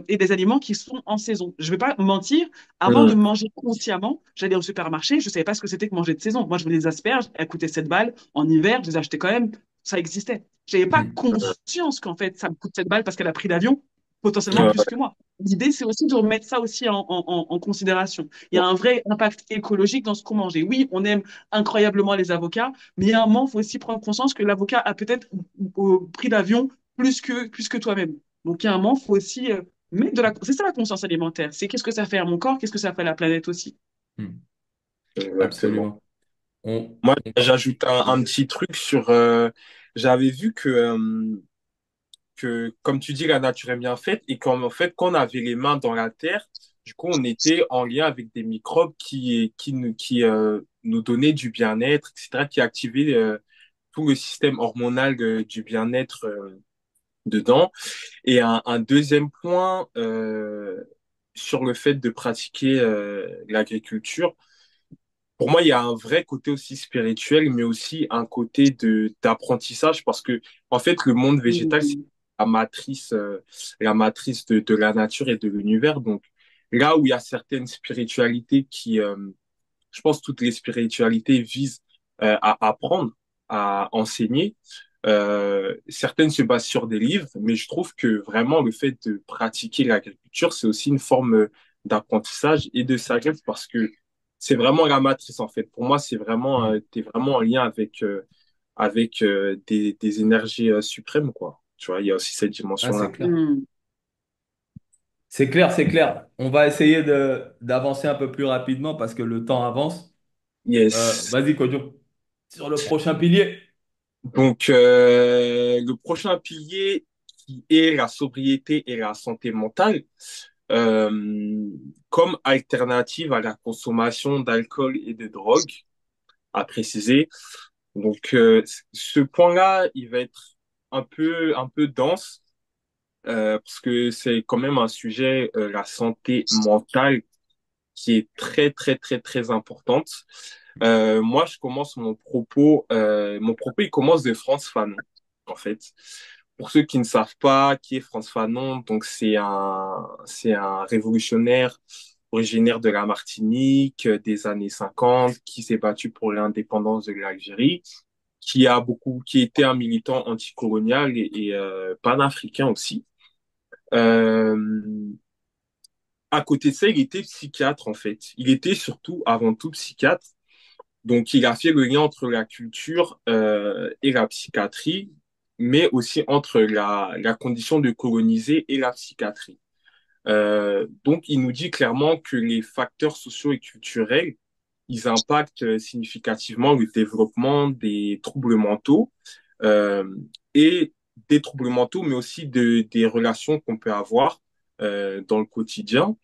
et des aliments qui sont en saison. Je ne vais pas mentir, avant de Mm. manger consciemment, j'allais au supermarché, je ne savais pas ce que c'était que manger de saison. Moi, je voulais des asperges, elles coûtaient 7 balles. En hiver, je les achetais quand même, ça existait. Je n'avais pas Mm. conscience qu'en fait, ça me coûte 7 balles parce qu'elle a pris l'avion, potentiellement Ouais, plus que moi. L'idée, c'est aussi de remettre ça aussi en considération. Il y ouais. a un vrai impact écologique dans ce qu'on mange. Et oui, on aime incroyablement les avocats, mais il y a un moment, il faut aussi prendre conscience que l'avocat a peut-être au prix d'avion plus que toi-même. Donc, il y a un moment, il faut aussi mettre de la... C'est ça la conscience alimentaire. C'est qu'est-ce que ça fait à mon corps, qu'est-ce que ça fait à la planète aussi. Mm. Exactement. Absolument. On, Moi, on- j'ajoute un petit truc sur. J'avais vu que, comme tu dis, la nature est bien faite et qu'en fait, quand on avait les mains dans la terre, du coup, on était en lien avec des microbes qui nous donnaient du bien-être, etc., qui activaient tout le système hormonal du bien-être dedans. Et un deuxième point sur le fait de pratiquer l'agriculture. pour moi, il y a un vrai côté aussi spirituel, mais aussi un côté d'apprentissage parce que, en fait, le monde végétal, c'est Mhm. la matrice de la nature et de l'univers. Donc, là où il y a certaines spiritualités je pense, toutes les spiritualités visent à apprendre, à enseigner. Certaines se basent sur des livres, mais je trouve que vraiment le fait de pratiquer l'agriculture, c'est aussi une forme d'apprentissage et de sagesse parce que c'est vraiment la matrice en fait. Pour moi, c'est vraiment, Hmm. t'es vraiment en lien avec des énergies suprêmes quoi. Tu vois, il y a aussi cette Ah, c'est dimension-là. clair. Mhm. C'est clair, c'est clair. On va essayer d'avancer un peu plus rapidement parce que le temps avance. Yes. Vas-y, Kodjo. Sur le prochain pilier. Donc, le prochain pilier qui est la sobriété et la santé mentale, euh, comme alternative à la consommation d'alcool et de drogue, à préciser. Donc, ce point-là, il va être un peu dense, parce que c'est quand même un sujet, la santé mentale, qui est très, très, très, très importante. Moi, je commence mon propos, il commence de Frantz Fanon, en fait. Pour ceux qui ne savent pas qui est Frantz Fanon, donc c'est un révolutionnaire originaire de la Martinique des années 50 qui s'est battu pour l'indépendance de l'Algérie, qui était un militant anticolonial et panafricain aussi. Euh, à côté de ça, il était psychiatre en fait. Il était surtout, avant tout, psychiatre. Donc, il a fait le lien entre la culture et la psychiatrie, mais aussi entre la condition de coloniser et la psychiatrie. Donc, il nous dit clairement que les facteurs sociaux et culturels, ils impactent significativement le développement des troubles mentaux euh, et des troubles mentaux, mais aussi des relations qu'on peut avoir dans le quotidien.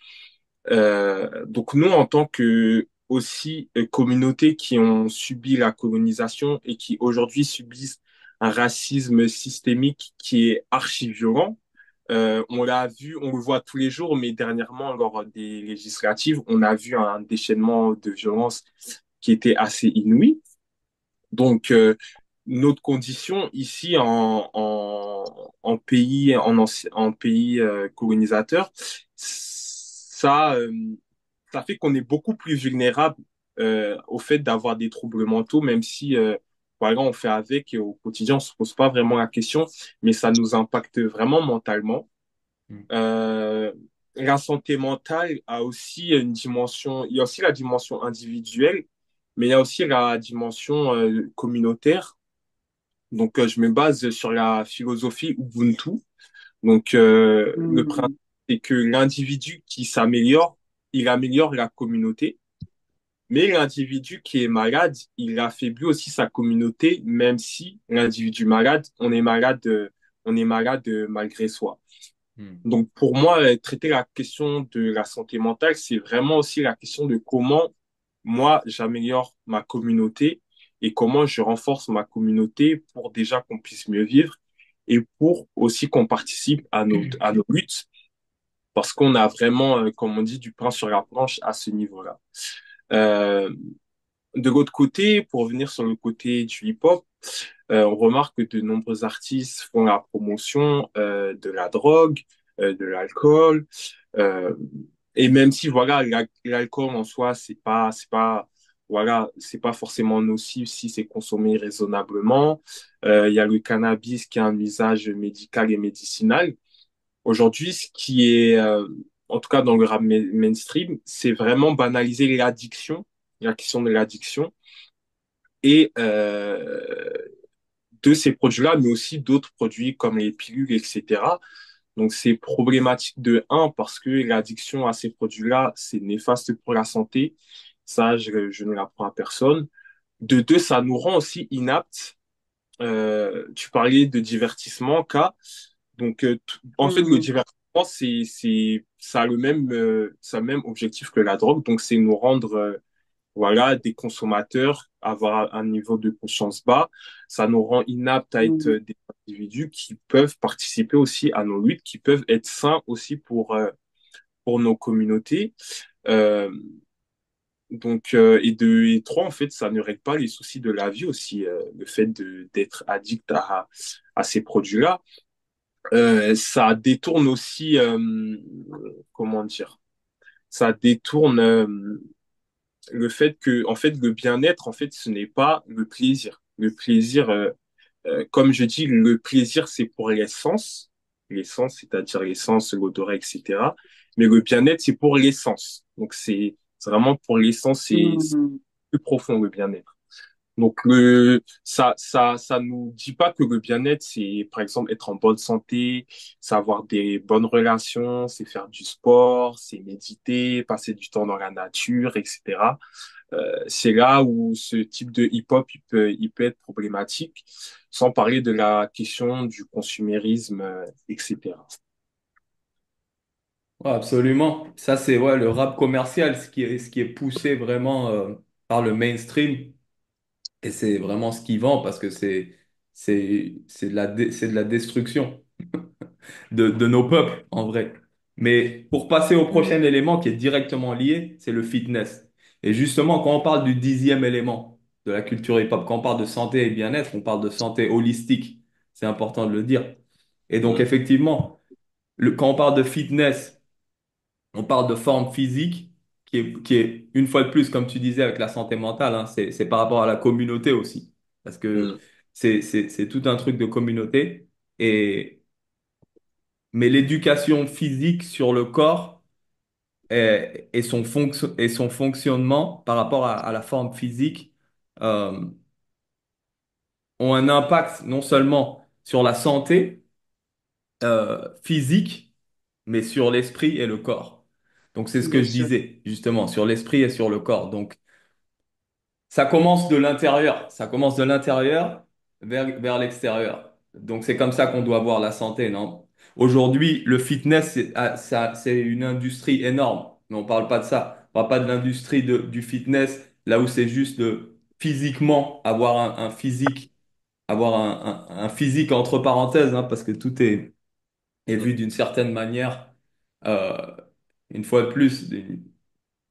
Donc nous, en tant que aussi communautés qui ont subi la colonisation et qui aujourd'hui subissent un racisme systémique qui est archi-violent, on l'a vu, on le voit tous les jours, mais dernièrement, lors des législatives, on a vu un déchaînement de violence qui était assez inouï. Donc, notre condition ici en pays, en pays colonisateur, ça fait qu'on est beaucoup plus vulnérable au fait d'avoir des troubles mentaux, même si, voilà, on fait avec et au quotidien, on se pose pas vraiment la question, mais ça nous impacte vraiment mentalement. Hmm. Euh, la santé mentale a aussi une dimension, il y a aussi la dimension individuelle, mais il y a aussi la dimension communautaire. Donc, je me base sur la philosophie Ubuntu. Donc, le principe, Mhm. c'est que l'individu qui s'améliore, il améliore la communauté. Mais l'individu qui est malade, il affaiblit aussi sa communauté, même si l'individu malade, on est malade malgré soi. Hmm. Donc, pour moi, traiter la question de la santé mentale, c'est vraiment aussi la question de comment moi, j'améliore ma communauté et comment je renforce ma communauté pour déjà qu'on puisse mieux vivre et pour aussi qu'on participe à nos luttes parce qu'on a vraiment, comme on dit, du pain sur la planche à ce niveau-là. Euh, de l'autre côté, pour revenir sur le côté du hip-hop, on remarque que de nombreux artistes font la promotion de la drogue, de l'alcool, euh, et même si voilà, l'alcool en soi, voilà, c'est pas forcément nocif si c'est consommé raisonnablement. Il y a le cannabis qui a un usage médical et médicinal. Aujourd'hui, ce qui est, en tout cas dans le rap mainstream, c'est vraiment banaliser l'addiction, la question de l'addiction et de ces produits-là, mais aussi d'autres produits comme les pilules, etc. Donc, c'est problématique de un, parce que l'addiction à ces produits-là, c'est néfaste pour la santé. Ça, je ne l'apprends à personne. De deux, ça nous rend aussi inaptes. Tu parlais de divertissement, K. Donc, en fait, le Mhm. divertissement, ça a ça a le même objectif que la drogue. Donc, c'est nous rendre voilà, des consommateurs, avoir un niveau de conscience bas, ça nous rend inaptes à être Mhm. des individus qui peuvent participer aussi à nos luttes, qui peuvent être sains aussi pour nos communautés. Euh, Et trois, en fait, ça ne règle pas les soucis de la vie aussi, le fait d'être addict à ces produits-là. Ça détourne aussi, comment dire, ça détourne le fait que, en fait, le bien-être, en fait, ce n'est pas le plaisir. Le plaisir, comme je dis, le plaisir, c'est pour l'essence, c'est-à-dire l'essence, l'odorat, etc. Mais le bien-être, c'est pour l'essence. Donc, c'est vraiment pour l'essence, c'est Mhm. plus profond, le bien-être. Donc, ça nous dit pas que le bien-être, c'est, par exemple, être en bonne santé, c'est avoir des bonnes relations, c'est faire du sport, c'est méditer, passer du temps dans la nature, etc. C'est là où ce type de hip-hop, il peut être problématique, sans parler de la question du consumérisme, etc. Ouais, absolument. Ça, c'est ouais, le rap commercial, ce qui est poussé vraiment par le mainstream. Et c'est vraiment ce qui vend parce que c'est de la destruction de nos peuples, en vrai. Mais pour passer au prochain Mhm. élément qui est directement lié, c'est le fitness. Et justement, quand on parle du 10e élément de la culture hip-hop, quand on parle de santé et bien-être, on parle de santé holistique. C'est important de le dire. Et donc, Mm, effectivement, quand on parle de fitness, on parle de forme physique qui est, une fois de plus, comme tu disais, avec la santé mentale, hein, c'est par rapport à la communauté aussi. Parce que mm, c'est tout un truc de communauté. Et, mais l'éducation physique sur le corps et son fonctionnement par rapport à la forme physique euh, ont un impact non seulement sur la santé physique, mais sur l'esprit et le corps. Donc c'est ce que Bien je sûr. disais, justement, sur l'esprit et sur le corps. Donc ça commence de l'intérieur, ça commence de l'intérieur vers l'extérieur. Donc c'est comme ça qu'on doit voir la santé, non? Aujourd'hui, le fitness, c'est une industrie énorme, mais on parle pas de ça. On parle pas de l'industrie du fitness, là où c'est juste de physiquement avoir un physique, avoir un physique entre parenthèses, hein, parce que tout est mm, vu d'une certaine manière, euh, une fois de plus,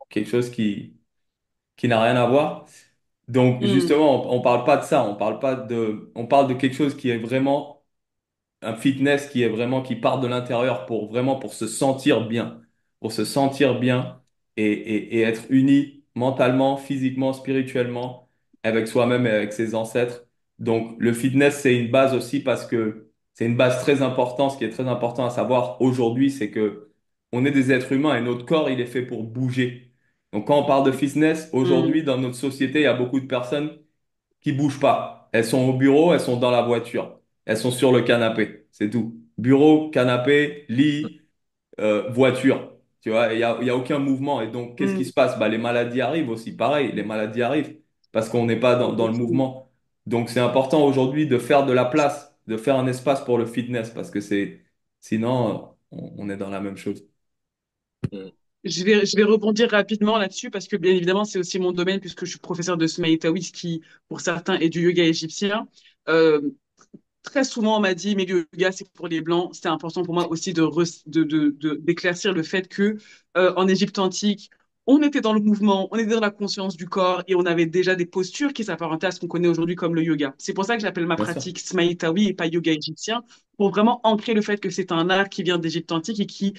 quelque chose qui n'a rien à voir. Donc, Mhm. justement, on parle pas de ça, on parle de quelque chose qui est vraiment un fitness qui est vraiment, qui part de l'intérieur pour vraiment pour se sentir bien, pour se sentir bien et être uni mentalement, physiquement, spirituellement avec soi-même et avec ses ancêtres. Donc, le fitness, c'est une base aussi parce que c'est une base très importante. Ce qui est très important à savoir aujourd'hui, c'est que on est des êtres humains et notre corps, il est fait pour bouger. Donc, quand on parle de fitness, aujourd'hui, Mhm. dans notre société, il y a beaucoup de personnes qui bougent pas. Elles sont au bureau, elles sont dans la voiture, elles sont sur le canapé, c'est tout. Bureau, canapé, lit, voiture. Tu vois, il y a aucun mouvement. Et donc, qu'est-ce qui se Mhm. passe? Bah, les maladies arrivent aussi, pareil, les maladies arrivent parce qu'on n'est pas dans le Effectivement. mouvement. Donc, c'est important aujourd'hui de faire de la place, de faire un espace pour le fitness parce que sinon, on est dans la même chose. Je je vais rebondir rapidement là-dessus parce que bien évidemment, c'est aussi mon domaine puisque je suis professeur de Smaï Taoïs qui, pour certains, est du yoga égyptien. Euh, Très souvent, on m'a dit, mais le yoga, c'est pour les Blancs. C'était important pour moi aussi d'éclaircir le fait que, en Égypte antique, on était dans le mouvement, on était dans la conscience du corps et on avait déjà des postures qui s'apparentaient à ce qu'on connaît aujourd'hui comme le yoga. C'est pour ça que j'appelle ma Bien sûr. pratique Smaïtawi et pas yoga égyptien, pour vraiment ancrer le fait que c'est un art qui vient d'Égypte antique et qui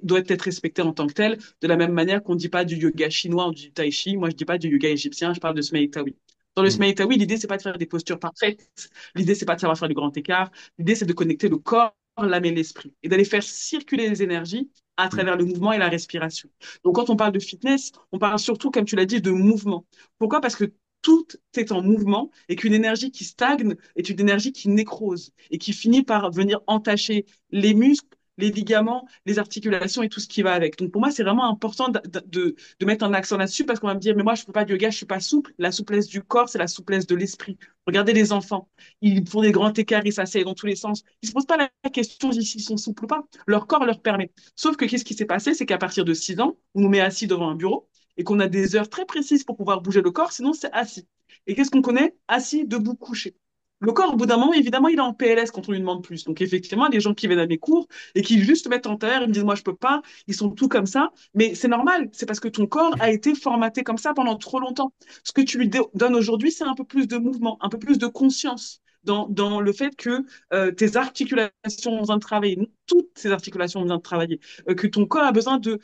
doit être respecté en tant que tel, de la même manière qu'on ne dit pas du yoga chinois ou du tai chi. Moi, je ne dis pas du yoga égyptien, je parle de Smaïtawi. Dans le Mm, Smaïtawi, l'idée, c'est pas de faire des postures parfaites. L'idée, c'est pas de savoir faire du grand écart. L'idée, c'est de connecter le corps, l'âme et l'esprit et d'aller faire circuler les énergies à mm, travers le mouvement et la respiration. Donc, quand on parle de fitness, on parle surtout, comme tu l'as dit, de mouvement. Pourquoi? Parce que tout est en mouvement et qu'une énergie qui stagne est une énergie qui nécrose et qui finit par venir entacher les muscles, les ligaments, les articulations et tout ce qui va avec. Donc pour moi, c'est vraiment important de mettre un accent là-dessus parce qu'on va me dire, mais moi, je ne fais pas de yoga, je ne suis pas souple. La souplesse du corps, c'est la souplesse de l'esprit. Regardez les enfants. Ils font des grands écarts, ils s'asseyent dans tous les sens. Ils ne se posent pas la question s'ils sont souples ou pas. Leur corps leur permet. Sauf que qu'est-ce qui s'est passé? C'est qu'à partir de 6 ans, on nous met assis devant un bureau et qu'on a des heures très précises pour pouvoir bouger le corps, sinon c'est assis. Et qu'est-ce qu'on connaît? Assis, debout, couché. Le corps, au bout d'un moment, évidemment, il est en PLS quand on lui demande plus. Donc, effectivement, les gens qui viennent à mes cours et qui juste mettent en terre, ils me disent, moi, je peux pas, ils sont tout comme ça. Mais c'est normal, c'est parce que ton corps a été formaté comme ça pendant trop longtemps. Ce que tu lui donnes aujourd'hui, c'est un peu plus de mouvement, un peu plus de conscience dans le fait que tes articulations ont besoin de travailler, toutes ces articulations ont besoin de travailler, que ton corps a besoin de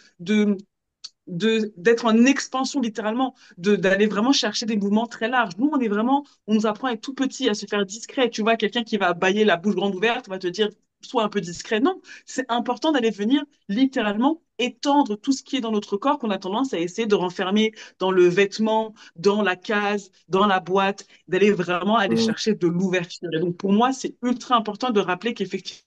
d'être en expansion littéralement, d'aller vraiment chercher des mouvements très larges. Nous, on est vraiment, on nous apprend à être tout petit, à se faire discret. Tu vois, quelqu'un qui va bâiller la bouche grande ouverte va te dire, sois un peu discret. Non, c'est important d'aller venir littéralement étendre tout ce qui est dans notre corps qu'on a tendance à essayer de renfermer dans le vêtement, dans la case, dans la boîte, d'aller vraiment aller Mm. chercher de l'ouverture. Et donc, pour moi, c'est ultra important de rappeler qu'effectivement,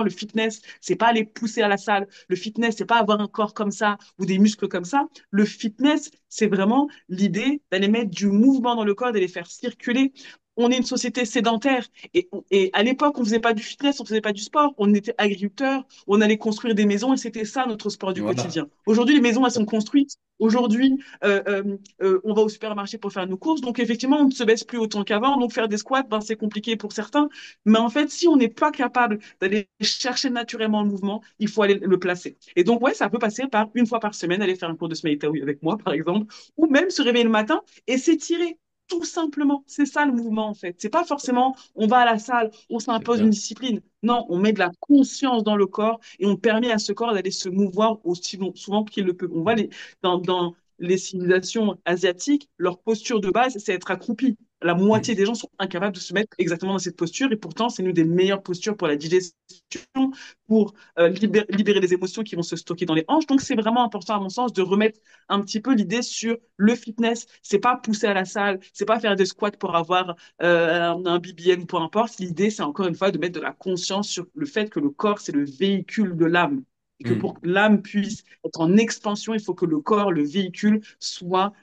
le fitness, c'est pas aller pousser à la salle. Le fitness, c'est pas avoir un corps comme ça ou des muscles comme ça. Le fitness, c'est vraiment l'idée d'aller mettre du mouvement dans le corps, d'aller faire circuler. On est une société sédentaire et à l'époque, on faisait pas du fitness, on faisait pas du sport, on était agriculteurs, on allait construire des maisons et c'était ça notre sport du Voilà. quotidien. Aujourd'hui, les maisons, elles sont construites. Aujourd'hui, on va au supermarché pour faire nos courses. Donc, effectivement, on ne se baisse plus autant qu'avant. Donc, faire des squats, ben, c'est compliqué pour certains. Mais en fait, si on n'est pas capable d'aller chercher naturellement le mouvement, il faut aller le placer. Et donc, ouais, ça peut passer par une fois par semaine, aller faire un cours de Smeï Taoui avec moi, par exemple, ou même se réveiller le matin et s'étirer. Tout simplement, c'est ça le mouvement en fait. C'est pas forcément on va à la salle, on C'est s'impose une clair. discipline. Non, on met de la conscience dans le corps et on permet à ce corps d'aller se mouvoir aussi souvent qu'il le peut. On va dans les civilisations asiatiques, leur posture de base, c'est être accroupi. La moitié Mm. des gens sont incapables de se mettre exactement dans cette posture et pourtant, c'est une des meilleures postures pour la digestion, pour libérer les émotions qui vont se stocker dans les hanches. Donc, c'est vraiment important, à mon sens, de remettre un petit peu l'idée sur le fitness. C'est pas pousser à la salle, c'est pas faire des squats pour avoir un BBL ou peu importe. L'idée, c'est encore une fois de mettre de la conscience sur le fait que le corps, c'est le véhicule de l'âme. Et que pour Mm. que l'âme puisse être en expansion, il faut que le corps, le véhicule, soit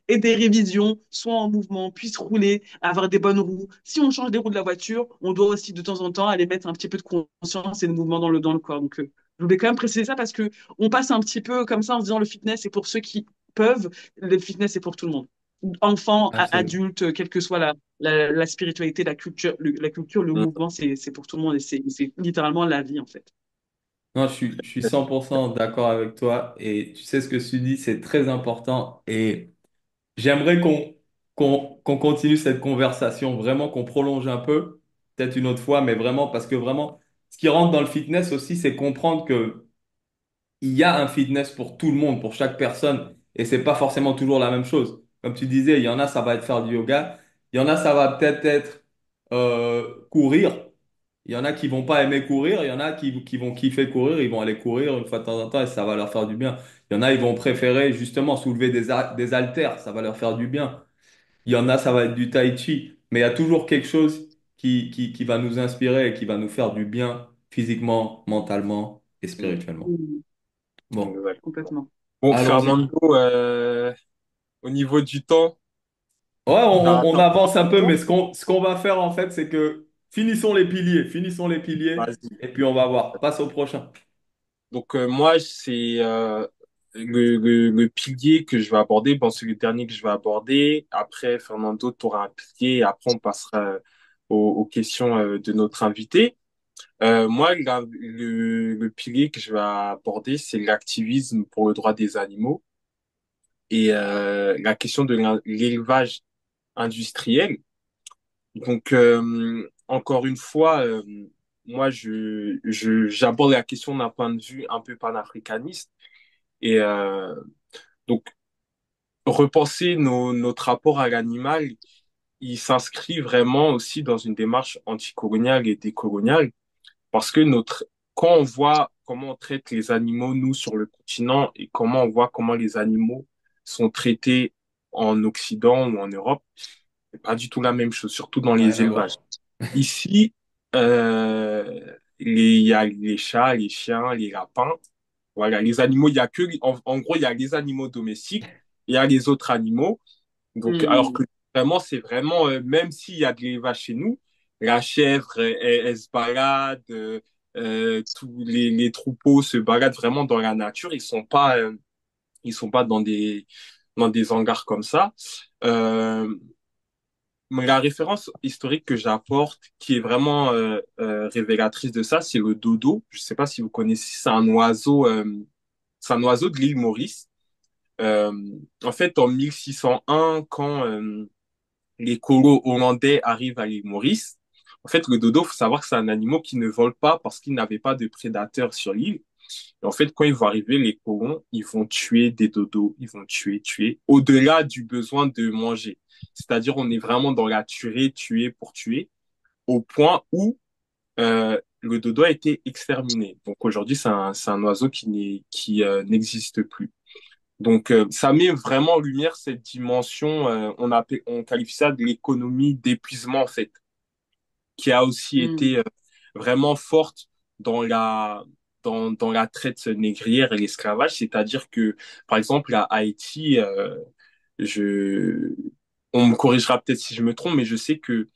et des révisions, soit en mouvement, puisse rouler, avoir des bonnes roues. Si on change des roues de la voiture, on doit aussi de temps en temps aller mettre un petit peu de conscience et de mouvement dans le corps. Donc, je voulais quand même préciser ça parce que on passe un petit peu comme ça en se disant le fitness, c'est pour ceux qui peuvent, le fitness, c'est pour tout le monde. Enfants, Absolument. adultes, quelle que soit la spiritualité, la culture, le Mm. mouvement, c'est pour tout le monde et c'est littéralement la vie en fait. Non, je suis 100% d'accord avec toi et tu sais ce que tu dis, c'est très important et j'aimerais qu'on continue cette conversation, vraiment qu'on prolonge un peu, peut-être une autre fois, mais vraiment parce que vraiment, ce qui rentre dans le fitness aussi, c'est comprendre que il y a un fitness pour tout le monde, pour chaque personne, et c'est pas forcément toujours la même chose. Comme tu disais, il y en a, ça va être faire du yoga, il y en a, ça va peut-être être courir. Il y en a qui vont pas aimer courir, il y en a qui vont kiffer courir, ils vont aller courir une fois de temps en temps et ça va leur faire du bien. Il y en a, ils vont préférer justement soulever des haltères, ça va leur faire du bien. Il y en a, ça va être du tai chi, mais il y a toujours quelque chose qui va nous inspirer et qui va nous faire du bien physiquement, mentalement et Mm. spirituellement. Mm. Bon, Exactement. Complètement. Bon, allons-y. Fernando, au niveau du temps, Ouais, on t'as avance un peu, mais temps? ce qu'on va faire en fait, c'est que finissons les piliers, Vas-y. et puis on va voir. Passe au prochain. Donc moi, c'est le pilier que je vais aborder. Bon, c'est le dernier que je vais aborder. Après, Fernando, tu auras un pilier. Et après, on passera aux questions de notre invité. Moi, le pilier que je vais aborder, c'est l'activisme pour le droit des animaux et la question de l'élevage industriel. Donc, encore une fois, moi, j'aborde la question d'un point de vue un peu panafricaniste. Et donc, repenser notre rapport à l'animal, il s'inscrit vraiment aussi dans une démarche anticoloniale et décoloniale, parce que quand on voit comment on traite les animaux, nous, sur le continent, et comment on voit comment les animaux sont traités en Occident ou en Europe, c'est pas du tout la même chose, surtout dans Rien les à élevages. voir. Ici, il y a les chats, les chiens, les lapins. Voilà, les animaux, il y a en gros, il y a les animaux domestiques, il y a les autres animaux. Donc, alors Mm. que vraiment, c'est vraiment, même s'il y a de l'élevage chez nous, la chèvre, elle se balade, tous les troupeaux se baladent vraiment dans la nature. Ils sont pas dans des hangars comme ça. Euh, Mais la référence historique que j'apporte, qui est vraiment révélatrice de ça, c'est le dodo. Je ne sais pas si vous connaissez, c'est un oiseau de l'île Maurice. Euh, En fait, en 1601, quand les colons hollandais arrivent à l'île Maurice, en fait, le dodo, faut savoir que c'est un animal qui ne vole pas parce qu'il n'avait pas de prédateurs sur l'île. Et en fait, quand ils vont arriver, les colons, ils vont tuer des dodos, ils vont tuer, au-delà du besoin de manger. C'est-à-dire, on est vraiment dans la tuer pour tuer, au point où le dodo a été exterminé. Donc aujourd'hui, c'est un oiseau qui n'existe plus. Donc ça met vraiment en lumière cette dimension, on qualifie ça de l'économie d'épuisement en fait, qui a aussi Mm. été vraiment forte dans dans la traite négrière et l'esclavage. C'est-à-dire que, par exemple, à Haïti, je, on me corrigera peut-être si je me trompe, mais je sais que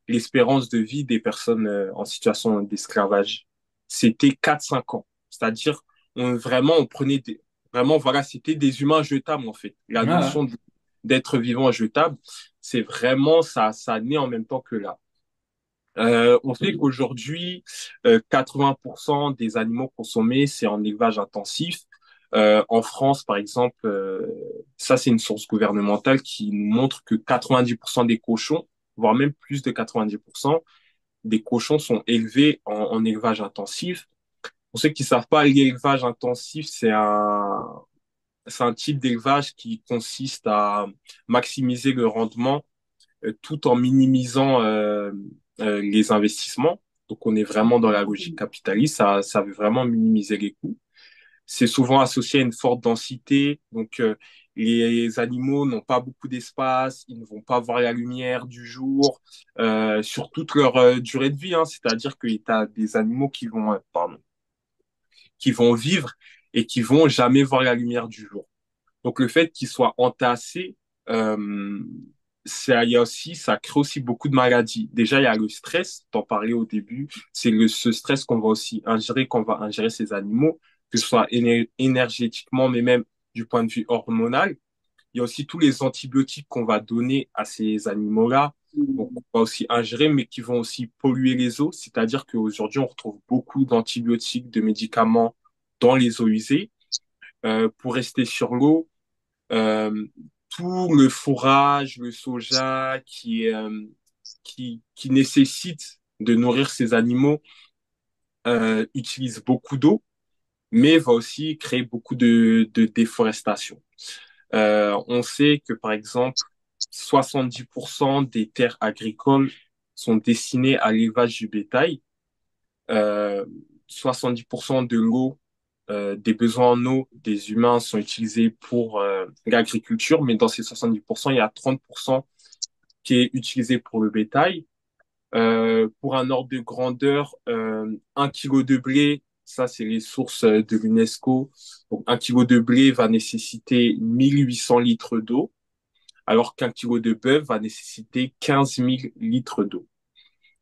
l'espérance de vie des personnes en situation d'esclavage, c'était 4 5 ans. C'est-à-dire, vraiment, vraiment, voilà, c'était des humains jetables, en fait. La Ouais. notion d'être vivant jetable, c'est vraiment, ça naît en même temps que là. On sait qu'aujourd'hui, 80% des animaux consommés, c'est en élevage intensif. En France, par exemple, ça c'est une source gouvernementale qui nous montre que 90% des cochons, voire même plus de 90% des cochons sont élevés en élevage intensif. Pour ceux qui savent pas, l'élevage intensif, c'est un type d'élevage qui consiste à maximiser le rendement tout en minimisant les investissements. Donc, on est vraiment dans la logique capitaliste. Ça veut vraiment minimiser les coûts. C'est souvent associé à une forte densité. Donc, les animaux n'ont pas beaucoup d'espace. Ils ne vont pas voir la lumière du jour sur toute leur durée de vie. Hein. C'est-à-dire que tu as des animaux qui vont vivre et qui vont jamais voir la lumière du jour. Donc le fait qu'ils soient entassés, euh, il y a aussi, ça crée aussi beaucoup de maladies. Déjà, il y a le stress, t'en parlais au début, ce stress qu'on va aussi ingérer, qu'on va ingérer ces animaux, que ce soit énergétiquement, mais même du point de vue hormonal. Il y a aussi tous les antibiotiques qu'on va donner à ces animaux-là, donc Mm. on va aussi ingérer, mais qui vont aussi polluer les eaux. C'est-à-dire qu'aujourd'hui, on retrouve beaucoup d'antibiotiques, de médicaments dans les eaux usées. Pour rester sur l'eau, euh, tout le fourrage, le soja qui nécessite de nourrir ces animaux utilise beaucoup d'eau, mais va aussi créer beaucoup de déforestation. On sait que, par exemple, 70% des terres agricoles sont destinées à l'élevage du bétail. Euh, 70% de l'eau, des besoins en eau des humains sont utilisés pour l'agriculture, mais dans ces 70%, il y a 30% qui est utilisé pour le bétail. Pour un ordre de grandeur, 1 kilo de blé, ça c'est les sources de l'UNESCO. Donc 1 kilo de blé va nécessiter 1800 litres d'eau, alors qu'1 kilo de bœuf va nécessiter 15 000 litres d'eau.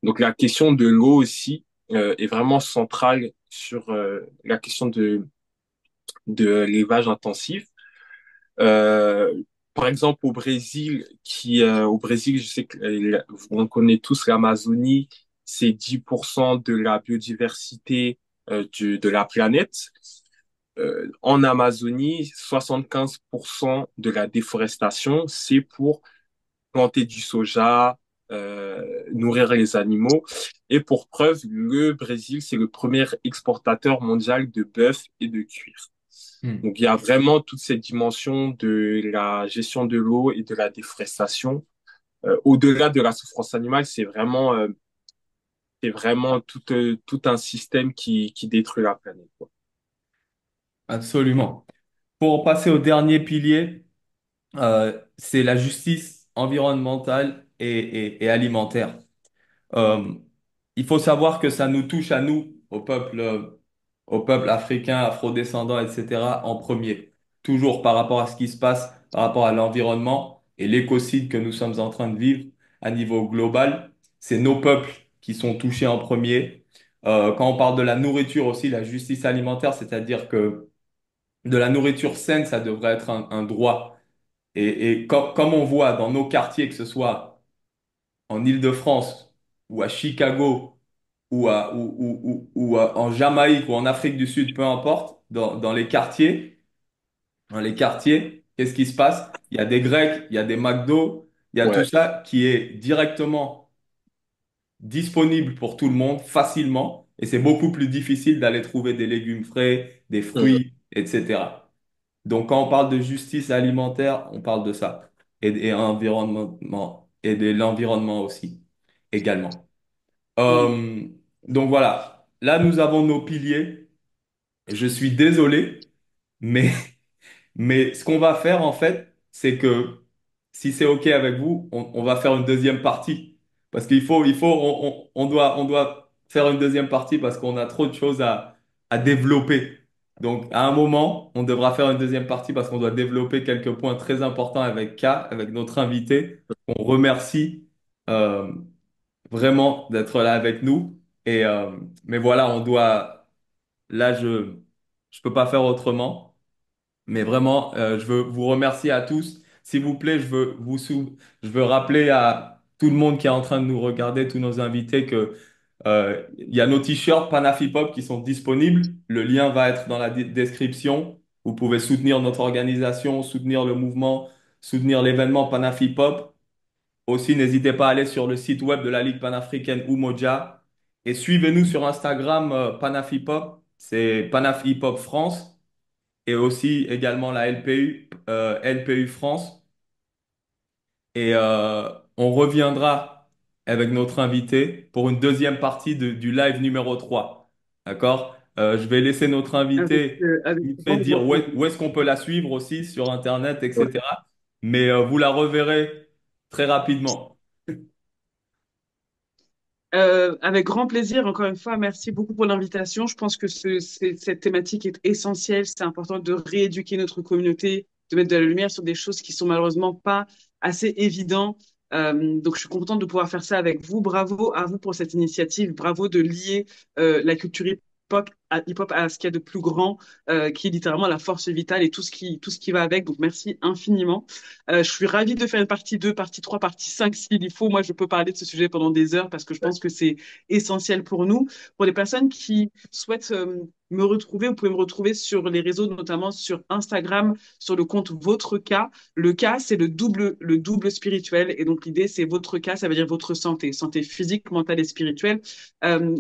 Donc la question de l'eau aussi est vraiment centrale sur la question de l'élevage intensif. Euh, Par exemple, au Brésil, je sais que on connaît tous l'Amazonie, c'est 10% de la biodiversité de la planète. En Amazonie, 75% de la déforestation, c'est pour planter du soja, nourrir les animaux. Et pour preuve, le Brésil, c'est le premier exportateur mondial de bœuf et de cuir. Hmm. Donc, il y a vraiment toute cette dimension de la gestion de l'eau et de la déforestation. Au-delà de la souffrance animale, c'est vraiment tout un système qui détruit la planète, quoi. Absolument. Pour passer au dernier pilier, c'est la justice environnementale et alimentaire. Euh, il faut savoir que ça nous touche à nous, au peuple africain, afrodescendant, etc., en premier. Toujours par rapport à ce qui se passe, par rapport à l'environnement et l'écocide que nous sommes en train de vivre à niveau global. C'est nos peuples qui sont touchés en premier. Quand on parle de la nourriture aussi, la justice alimentaire, c'est-à-dire que de la nourriture saine, ça devrait être un droit. Et comme on voit dans nos quartiers, que ce soit en Île-de-France ou à Chicago en Jamaïque ou en Afrique du Sud, peu importe, dans les quartiers, qu'est-ce qui se passe? Il y a des Grecs, il y a des McDo, il y a tout Ouais. ça qui est directement disponible pour tout le monde facilement et c'est beaucoup plus difficile d'aller trouver des légumes frais, des Mhm. fruits, etc. Donc quand on parle de justice alimentaire, on parle de ça et de l'environnement aussi également. Mm. Euh, donc voilà, là nous avons nos piliers. Je suis désolé, mais mais ce qu'on va faire, en fait, c'est que si c'est OK avec vous, on va faire une deuxième partie. Parce on doit faire une deuxième partie parce qu'on a trop de choses à développer. Donc, à un moment, on devra faire une deuxième partie parce qu'on doit développer quelques points très importants avec K, avec notre invité. On remercie euh, vraiment d'être là avec nous. Mais voilà, là, je peux pas faire autrement. Mais vraiment, je veux vous remercier à tous. S'il vous plaît, je veux rappeler à tout le monde qui est en train de nous regarder, tous nos invités, que il y a nos t-shirts Panafipop qui sont disponibles. Le lien va être dans la description. Vous pouvez soutenir notre organisation, soutenir le mouvement, soutenir l'événement Panafipop. Aussi, n'hésitez pas à aller sur le site web de la Ligue panafricaine Umoja et suivez-nous sur Instagram Panafipop. C'est Panafipop France et aussi également la LPU, LPU France. On reviendra avec notre invité pour une deuxième partie du live numéro 3. D'accord? Je vais laisser notre invité Avec nous fait dire grand plaisir. où est-ce qu'on peut la suivre aussi sur Internet, Ouais. etc. Mais vous la reverrez très rapidement. Avec grand plaisir, encore une fois, merci beaucoup pour l'invitation. Je pense que cette thématique est essentielle. C'est important de rééduquer notre communauté, de mettre de la lumière sur des choses qui sont malheureusement pas assez évidentes. Donc, je suis contente de pouvoir faire ça avec vous. Bravo à vous pour cette initiative. Bravo de lier la culture hip-hop à ce qu'il y a de plus grand, qui est littéralement la force vitale et tout ce qui va avec. Donc, merci infiniment. Je suis ravie de faire une partie 2, partie 3, partie 5 s'il y faut. Moi, je peux parler de ce sujet pendant des heures parce que je pense que c'est essentiel pour nous. Pour les personnes qui souhaitent me retrouver, vous pouvez me retrouver sur les réseaux, notamment sur Instagram, sur le compte Votre Cas. Le cas, c'est le double spirituel. Et donc, l'idée, c'est votre cas, ça veut dire votre santé, santé physique, mentale et spirituelle.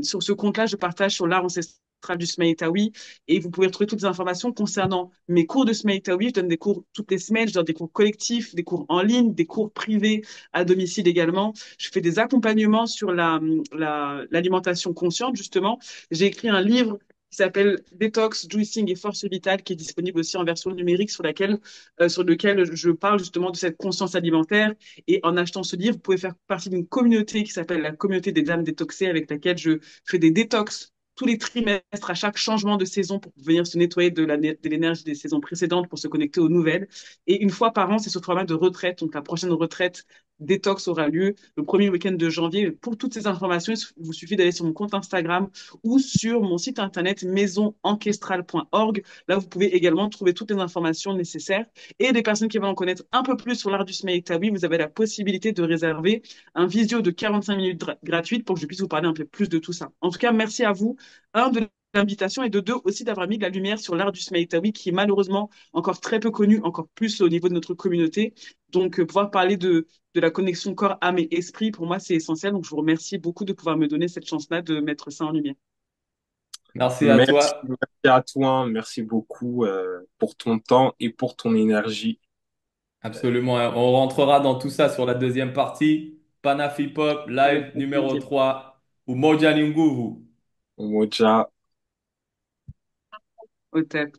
Sur ce compte-là, je partage sur l'art ancestral du Smaïtaoui et vous pouvez retrouver toutes les informations concernant mes cours de Smaïtaoui. Je donne des cours toutes les semaines, je donne des cours collectifs, des cours en ligne, des cours privés à domicile également. Je fais des accompagnements sur l'alimentation consciente, justement. J'ai écrit un livre qui s'appelle Détox, Juicing et Force Vitale, qui est disponible aussi en version numérique, sur lequel je parle justement de cette conscience alimentaire. Et en achetant ce livre, vous pouvez faire partie d'une communauté qui s'appelle la communauté des dames détoxées, avec laquelle je fais des détox tous les trimestres, à chaque changement de saison, pour venir se nettoyer de l'énergie des saisons précédentes, pour se connecter aux nouvelles. Et une fois par an, c'est sous format de retraite. Donc la prochaine retraite détox aura lieu le premier week-end de janvier. Pour toutes ces informations, il vous suffit d'aller sur mon compte Instagram ou sur mon site internet maisonancestral.org. Là, vous pouvez également trouver toutes les informations nécessaires. Et des personnes qui veulent en connaître un peu plus sur l'art du Smeïtawi, vous avez la possibilité de réserver un visio de 45 minutes gratuite pour que je puisse vous parler un peu plus de tout ça. En tout cas, merci à vous. Un, de l'invitation et de deux, aussi d'avoir mis de la lumière sur l'art du Smeïtawi qui est malheureusement encore très peu connu, encore plus au niveau de notre communauté. Donc, pouvoir parler de la connexion corps, âme et esprit, pour moi, c'est essentiel. Donc, je vous remercie beaucoup de pouvoir me donner cette chance-là de mettre ça en lumière. Merci à Merci, toi. merci à toi. Merci beaucoup pour ton temps et pour ton énergie. Absolument. On rentrera dans tout ça sur la deuxième partie. Panafipop, Avec live grand numéro plaisir. 3 Umoja Nguvu. Moja. Au top.